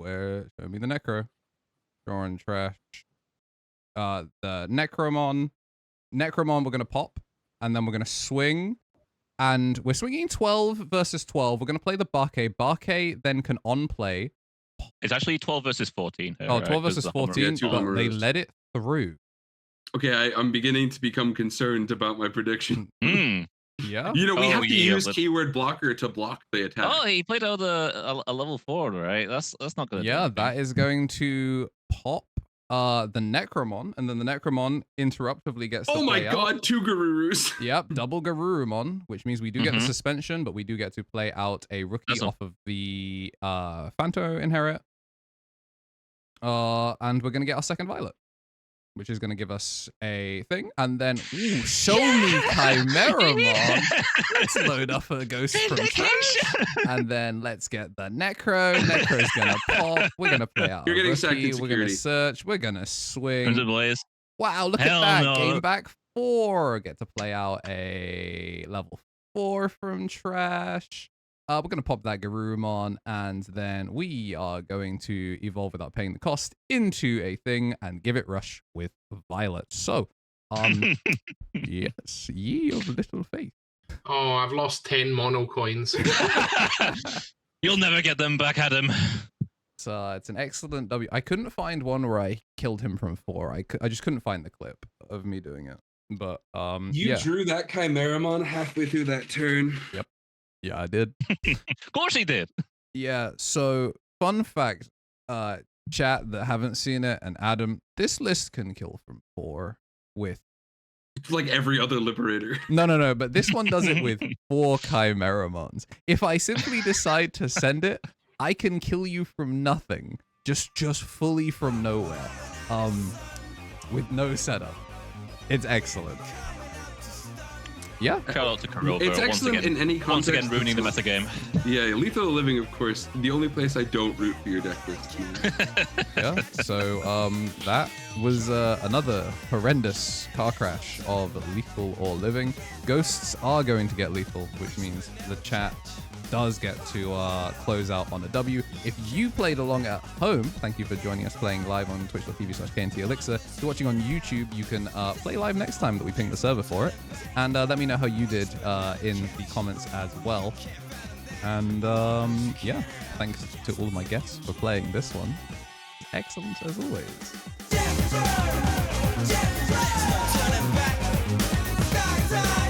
Show me the Necro. Drawing trash. The Necromon. We're gonna pop, and then we're gonna swing, and we're swinging 12 versus 12. We're gonna play the Barke. Barke then can on play. It's actually 12 versus 14. Here, 12 versus 14, but they let it through. Okay, I'm beginning to become concerned about my prediction. Yeah. We have to use keyword blocker to block the attack. Oh, he played out a level 4, right? That's not good. Yeah, that is going to pop the Necromon, and then the Necromon interruptively gets to play out. God, 2 Garurus. Yep, double Garurumon, which means we do get the suspension, but we do get to play out a rookie off of the Phanto Inherit. And we're going to get our second Violet, which is going to give us a thing. And then, show me Chimeramon. Let's load up a Ghost from Trash. And then let's get the Necro. Necro's going to pop. We're going to play out You're getting rookie. We're going to search. We're going to swing. Wow, look at that. No. Game back 4. Get to play out a level 4 from Trash. We're going to pop that Garurumon, and then we are going to evolve without paying the cost into a thing and give it rush with Violet. So, yes, ye of little faith. Oh, I've lost 10 mono coins. You'll never get them back, Adam. It's an excellent W. I couldn't find one where I killed him from 4. I just couldn't find the clip of me doing it. But you drew that Chimeramon halfway through that turn. Yep. Yeah, I did. Of course he did. Yeah, so fun fact, chat that haven't seen it, and Adam, this list can kill from 4 with... like every other Liberator. No, but this one does it with 4 Chimeramons. If I simply decide to send it, I can kill you from nothing. Just fully from nowhere. With no setup. It's excellent. Yeah. Shout out to Kuroba. It's excellent in any context. Once again, ruining the metagame. Yeah, Lethal Living, of course. The only place I don't root for your deck lists. Yeah, so that was another horrendous car crash of Lethal or Living. Ghosts are going to get lethal, which means the chat does get to close out on a W. If you played along at home, thank you for joining us playing live on twitch.tv/KnTElixar. If you're watching on YouTube, you can play live next time that we ping the server for it. And let me know how you did in the comments as well. And yeah, thanks to all of my guests for playing this one. Excellent as always. Jam.